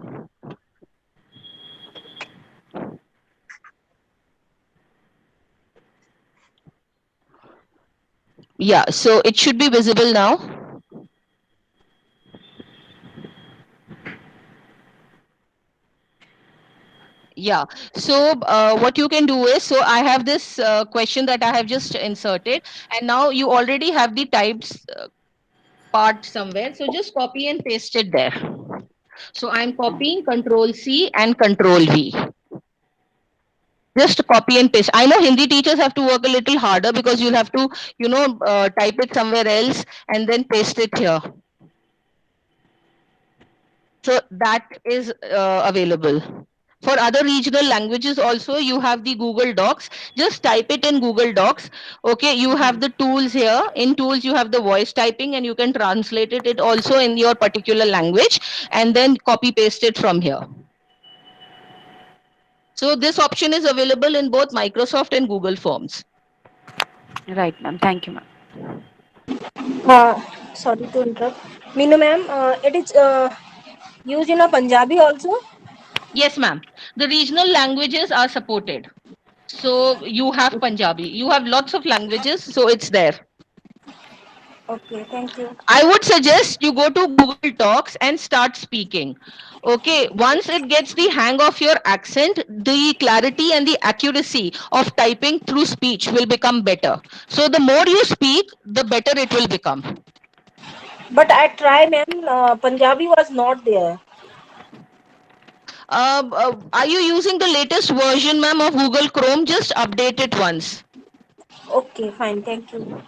Yeah, so it should be visible now. Yeah. So what you can do is, so I have this question that I have just inserted, and now you already have the typed part somewhere. So just copy and paste it there. So I'm copying Control C and Control V. Just copy and paste. I know Hindi teachers have to work a little harder, because you'll have to, type it somewhere else and then paste it here. So that is available. For other regional languages also, you have the Google Docs. Just type it in Google Docs. Okay, you have the tools here. In tools, you have the voice typing, and you can translate it also in your particular language, and then copy paste it from here. So this option is available in both Microsoft and Google Forms.
Right, ma'am. Thank you, ma'am.
Sorry to interrupt. Minu ma'am, it is used in a Punjabi also?
Yes, ma'am. The regional languages are supported. So you have Punjabi. You have lots of languages, so it's there.
Okay, thank you.
I would suggest you go to Google Docs and start speaking. Okay, once it gets the hang of your accent, the clarity and the accuracy of typing through speech will become better. So the more you speak, the better it will become.
But I try, ma'am. Punjabi was not there.
Are you using the latest version, ma'am, of Google Chrome? Just update it once.
Okay, fine. Thank you.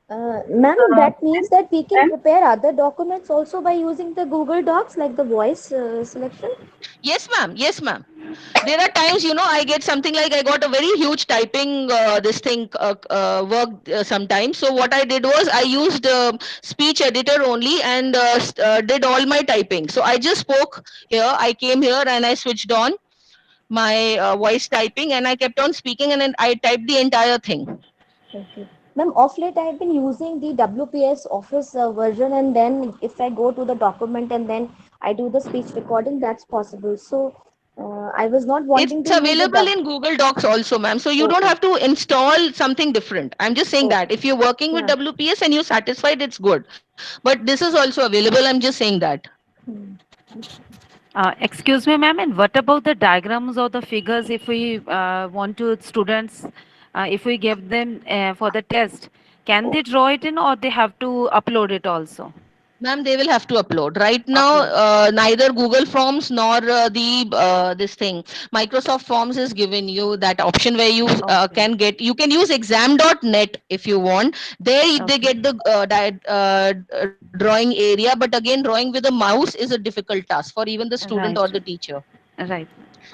Ma'am, that means that we can prepare other documents also by using the Google Docs, like the voice selection?
Yes, ma'am. Yes, ma'am. There are times, I get something like, I got a very huge typing work sometimes. So what I did was, I used speech editor only, and did all my typing. So I just spoke here. I came here and I switched on my voice typing, and I kept on speaking, and then I typed the entire thing.
Okay. Ma'am, of late I have been using the WPS Office version, and then if I go to the document and then I do the speech recording, that's possible. So I was not wanting
It's
to use the
available in Google Docs also, ma'am. So you don't have to install something different. I'm just saying that if you're working with WPS and you're satisfied, it's good. But this is also available. I'm just saying that.
Excuse me, ma'am, and what about the diagrams or the figures if we want to students, if we give them for the test, Can they draw it in or they have to upload it also?
Ma'am, they will have to upload. Right now, neither Google Forms nor this thing, Microsoft Forms is giving you that option where you you can use exam.net if you want. There they get the drawing area, but again, drawing with a mouse is a difficult task for even the student or the teacher.
Right.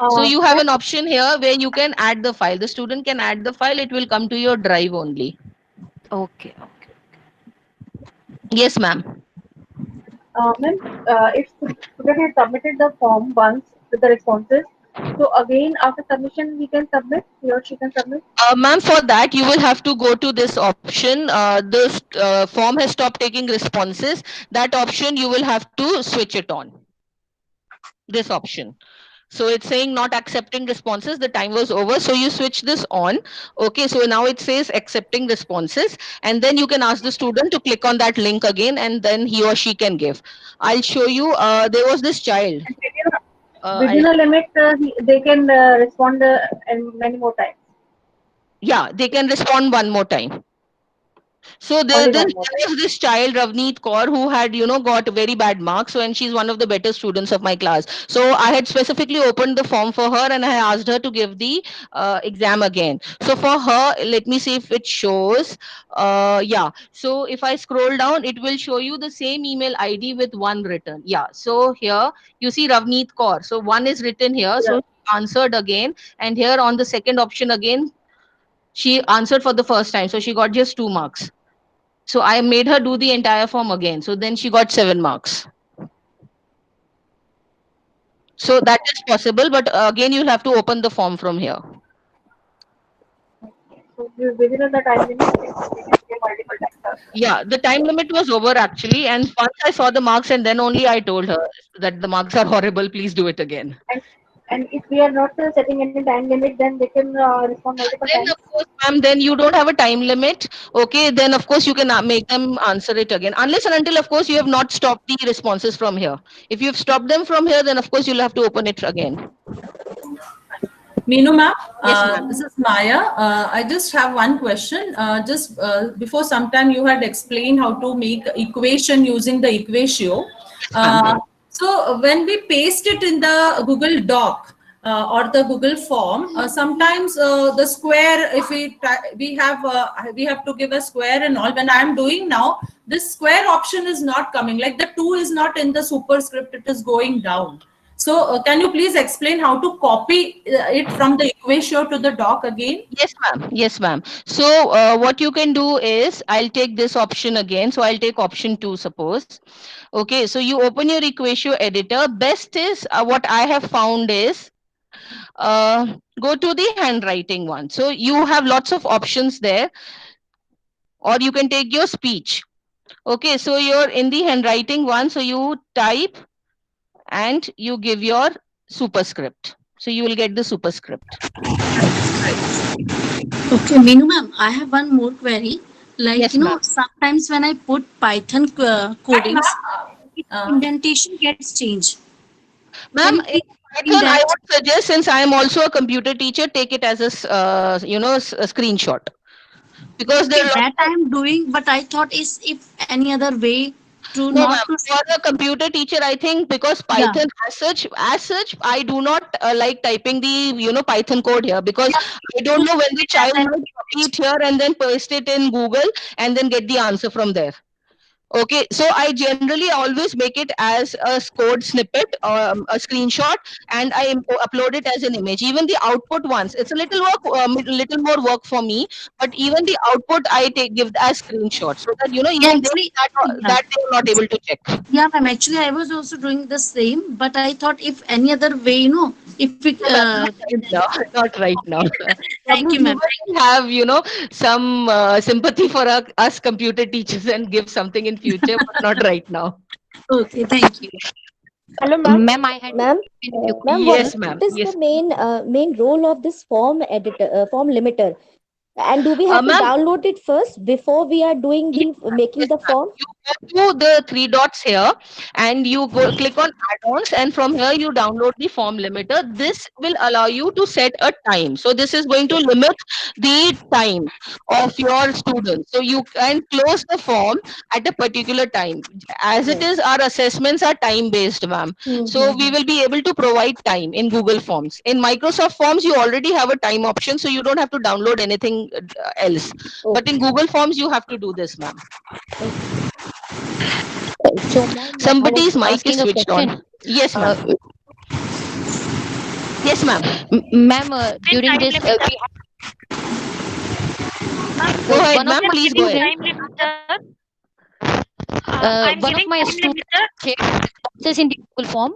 So you have an option here where you can add the file. The student can add the file. It will come to your drive only.
Okay.
Yes, ma'am.
Ma'am, if student has submitted the form once with the responses, so again after submission we can submit, he or she can submit.
Ma'am, for that you will have to go to this option. This form has stopped taking responses. That option you will have to switch it on. This option. So it's saying not accepting responses. The time was over. So you switch this on. Okay. So now it says accepting responses. And then you can ask the student to click on that link again, and then he or she can give. I'll show you. There was this child.
Within a limit, they can respond many more times.
Yeah, they can respond one more time. So there was this child, Ravneet Kaur, who had, got very bad marks. So, and she's one of the better students of my class. So I had specifically opened the form for her and I asked her to give the exam again. So for her, let me see if it shows. Yeah. So if I scroll down, it will show you the same email ID with one written. Yeah. So here you see Ravneet Kaur. So one is written here. So she answered again. And here on the second option again, she answered for the first time. So she got just 2 marks. So I made her do the entire form again. So then she got 7 marks. So that is possible, but again, you'll have to open the form from here.
So within the time limit, multiple times.
Yeah, the time limit was over actually. And once I saw the marks, and then only I told her that the marks are horrible. Please do it again.
And if we are not setting any time limit, then they can respond multiple times.
Of course, ma'am, then you don't have a time limit. Okay, then of course you can make them answer it again. Unless and until, of course, you have not stopped the responses from here. If you've stopped them from here, then of course you'll have to open it again.
Meenu ma'am,
Yes,
this is Maya. I just have one question. Before some time you had explained how to make equation using the Equatio. So when we paste it in the Google Doc or the Google form, sometimes the square, if we have to give a square and all. When I am doing now, this square option is not coming. Like the 2 is not in the superscript; it is going down. So can you please explain how to copy it from the Equatio to the doc again?
Yes, ma'am. Yes, ma'am. So what you can do is, I'll take this option again. So I'll take option 2, suppose. Okay, so you open your Equatio editor. Best is, what I have found is, go to the handwriting one. So you have lots of options there. Or you can take your speech. Okay, so you're in the handwriting one. So you type and you give your superscript. So you will get the superscript.
Okay, Meenu ma'am, I have one more query. Like,
Yes,
sometimes when I put Python codings, indentation gets changed.
Ma'am, Python, I would suggest, since I am also a computer teacher, take it as a, a screenshot. Because
that I am doing, but I thought is if any other way to
no,
not
ma'am. For a computer teacher, I think because Python as such, I do not like typing the Python code here, because I don't know when the child might copy it here and then paste it in Google and then get the answer from there. Okay, so I generally always make it as a code snippet or a screenshot, and I upload it as an image. Even the output ones, it's a little more work for me, but even the output I give as screenshot, so that even that they are not able to check.
Yeah, ma'am. Actually, I was also doing the same, but I thought if any other way, if it.
Not right now.
Thank you, ma'am.
Have some sympathy for us computer teachers and give something in future, but not right now.
Okay, thank you.
Hello, ma'am. Ma'am, I had
Ma'am,
Yes, ma'am.
what is
Yes.
the main role of this form editor, form limiter? And do we have to
Ma'am,
download it first before we are doing the making the form?
You go to the three dots here and you go click on add-ons, and from here you download the form limiter. This will allow you to set a time. So this is going to limit the time of your students. So you can close the form at a particular time. As it is, our assessments are time based, ma'am. So we will be able to provide time in Google Forms. In Microsoft Forms, you already have a time option, so you don't have to download anything else. But in Google Forms, you have to do this, ma'am.
So, ma'am, I
Somebody's
was
mic is
asking a
switched
question.
on. Yes, ma'am. Yes, ma'am.
Ma'am, during
Time
this,
limiter.
we
Go ahead,
one of
ma'am.
my
Please go ahead.
Time limiter. I'm
one of
giving
my
time
students
limiter.
responses in the Google form,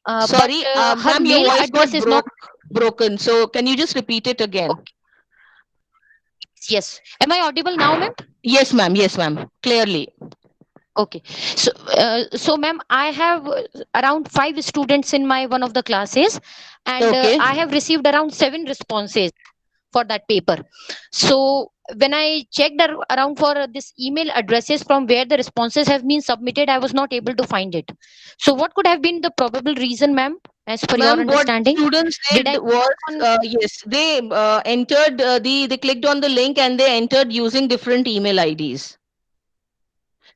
but
Sorry,
her
ma'am, your
mail
voice
address
got
is not.
broken. So can you just repeat it again?
Yes. Am I audible now, ma'am?
Yes, ma'am. Yes, ma'am. Clearly.
Okay. So, ma'am, I have around 5 students in my one of the classes, and
Okay.
I have received around 7 responses for that paper. So when I checked around for this email addresses from where the responses have been submitted, I was not able to find it. So what could have been the probable reason, ma'am, as per your
Ma'am, what
understanding?
students
Did
did
I
was,
on
yes, they entered they clicked on the link and they entered using different email IDs.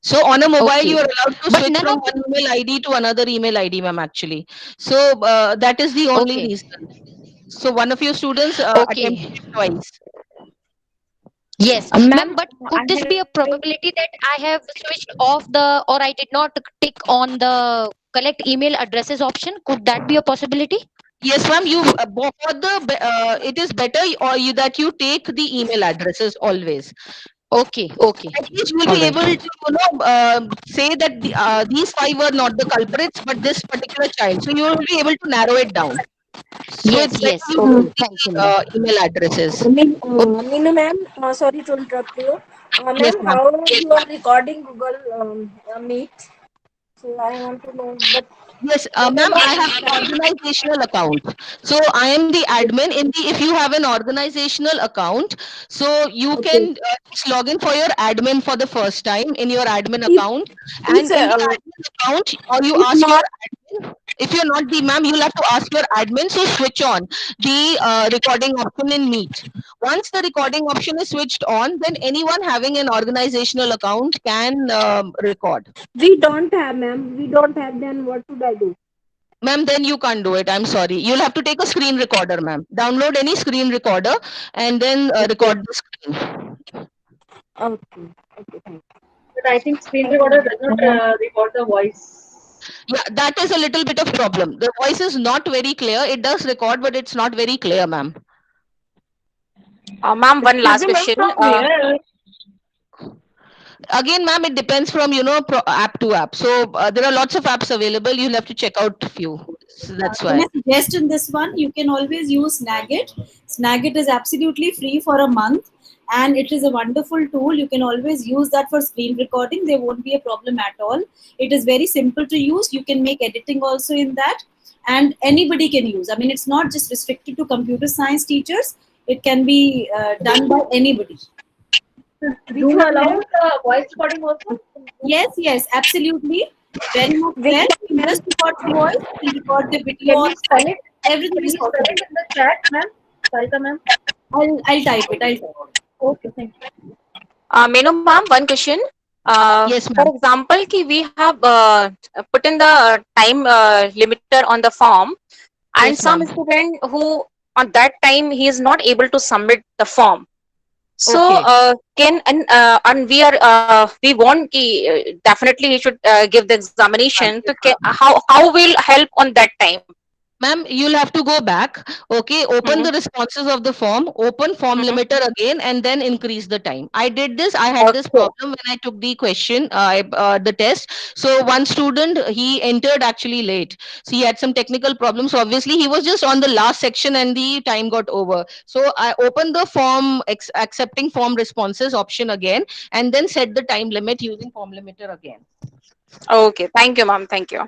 So on a mobile, you
okay,
are allowed to
but
switch
none
from
of the
one email ID to another email ID, ma'am, actually. So that is the only
okay,
reason. So one of your students attempted
okay.
it twice.
Yes,
Ma'am,
ma'am, but
I
could this
have
be a probability that I have switched off the or I did not tick on the collect email addresses option? Could that be a possibility?
Yes, ma'am. You for it is better or you that you take the email addresses always.
Okay, okay.
At least you will
All
be
right.
able to say that these five were not the culprits, but this particular child. So you will be able to narrow it down. So
Yes,
it's better
yes.
you
Okay.
take
Thank you,
the
ma'am.
email addresses.
Meenu ma'am, sorry to interrupt you.
Yes,
Ma'am,
ma'am.
how you are recording Google Meet? So I want to know, but
Yes, ma'am,
whenever
I have an organizational account. So I am the admin in the, if you have an organizational account, so you
okay,
can just log in for your admin for the first time in your admin
if
account.
if
And in the admin account, or you
if
ask your
not,
admin, if you're not the ma'am, you'll have to ask your admin to switch on the recording option in Meet. Once the recording option is switched on, then anyone having an organizational account can record.
we don't have, ma'am. We don't have. Then what should I do?
Ma'am, then you can't do it. I'm sorry. You'll have to take a screen recorder, ma'am. Download any screen recorder and then
Okay,
record the screen.
okay, okay. Thank
But I think screen
you.
recorder does not record the voice.
Yeah, that is a little bit of problem. The voice is not very clear. It does record, but it's not very clear, ma'am.
Ma'am, one
Excuse
last
me, ma'am,
question.
from where?
Again, ma'am, it depends from app to app. So there are lots of apps available. You'll have to check out a few. So that's
Can
why.
I suggest in this one, you can always use Snagit. Snagit is absolutely free for a month and it is a wonderful tool. You can always use that for screen recording. There won't be a problem at all. It is very simple to use. You can make editing also in that and anybody can use. I mean, it's not just restricted to computer science teachers. It can be done by anybody.
Do you allow the voice recording also?
Yes, yes, absolutely. Very much well. You just record the voice, you record the video,
Can you spell it?
everything
Can
is
you spell
possible.
it in the chat, ma'am? Sarika, ma'am.
I'll type it. I'll type it.
Okay, thank you.
Menu ma'am, one question.
Yes,
For
ma'am.
example, we have put in the time limiter on the form, and
Yes,
some
ma'am.
student who on that time he is not able to submit the form. So
Okay.
and we want definitely he should give the examination. So how will help on that time?
Ma'am, you'll have to go back. Okay, open the responses of the form, open form limiter again, and then increase the time. I did this. I had this
Okay.
problem when I took the question, the test. So one student, he entered actually late. So he had some technical problems. So obviously, he was just on the last section and the time got over. So I opened the form, accepting form responses option again, and then set the time limit using form limiter again.
Okay. Thank you, ma'am. Thank you.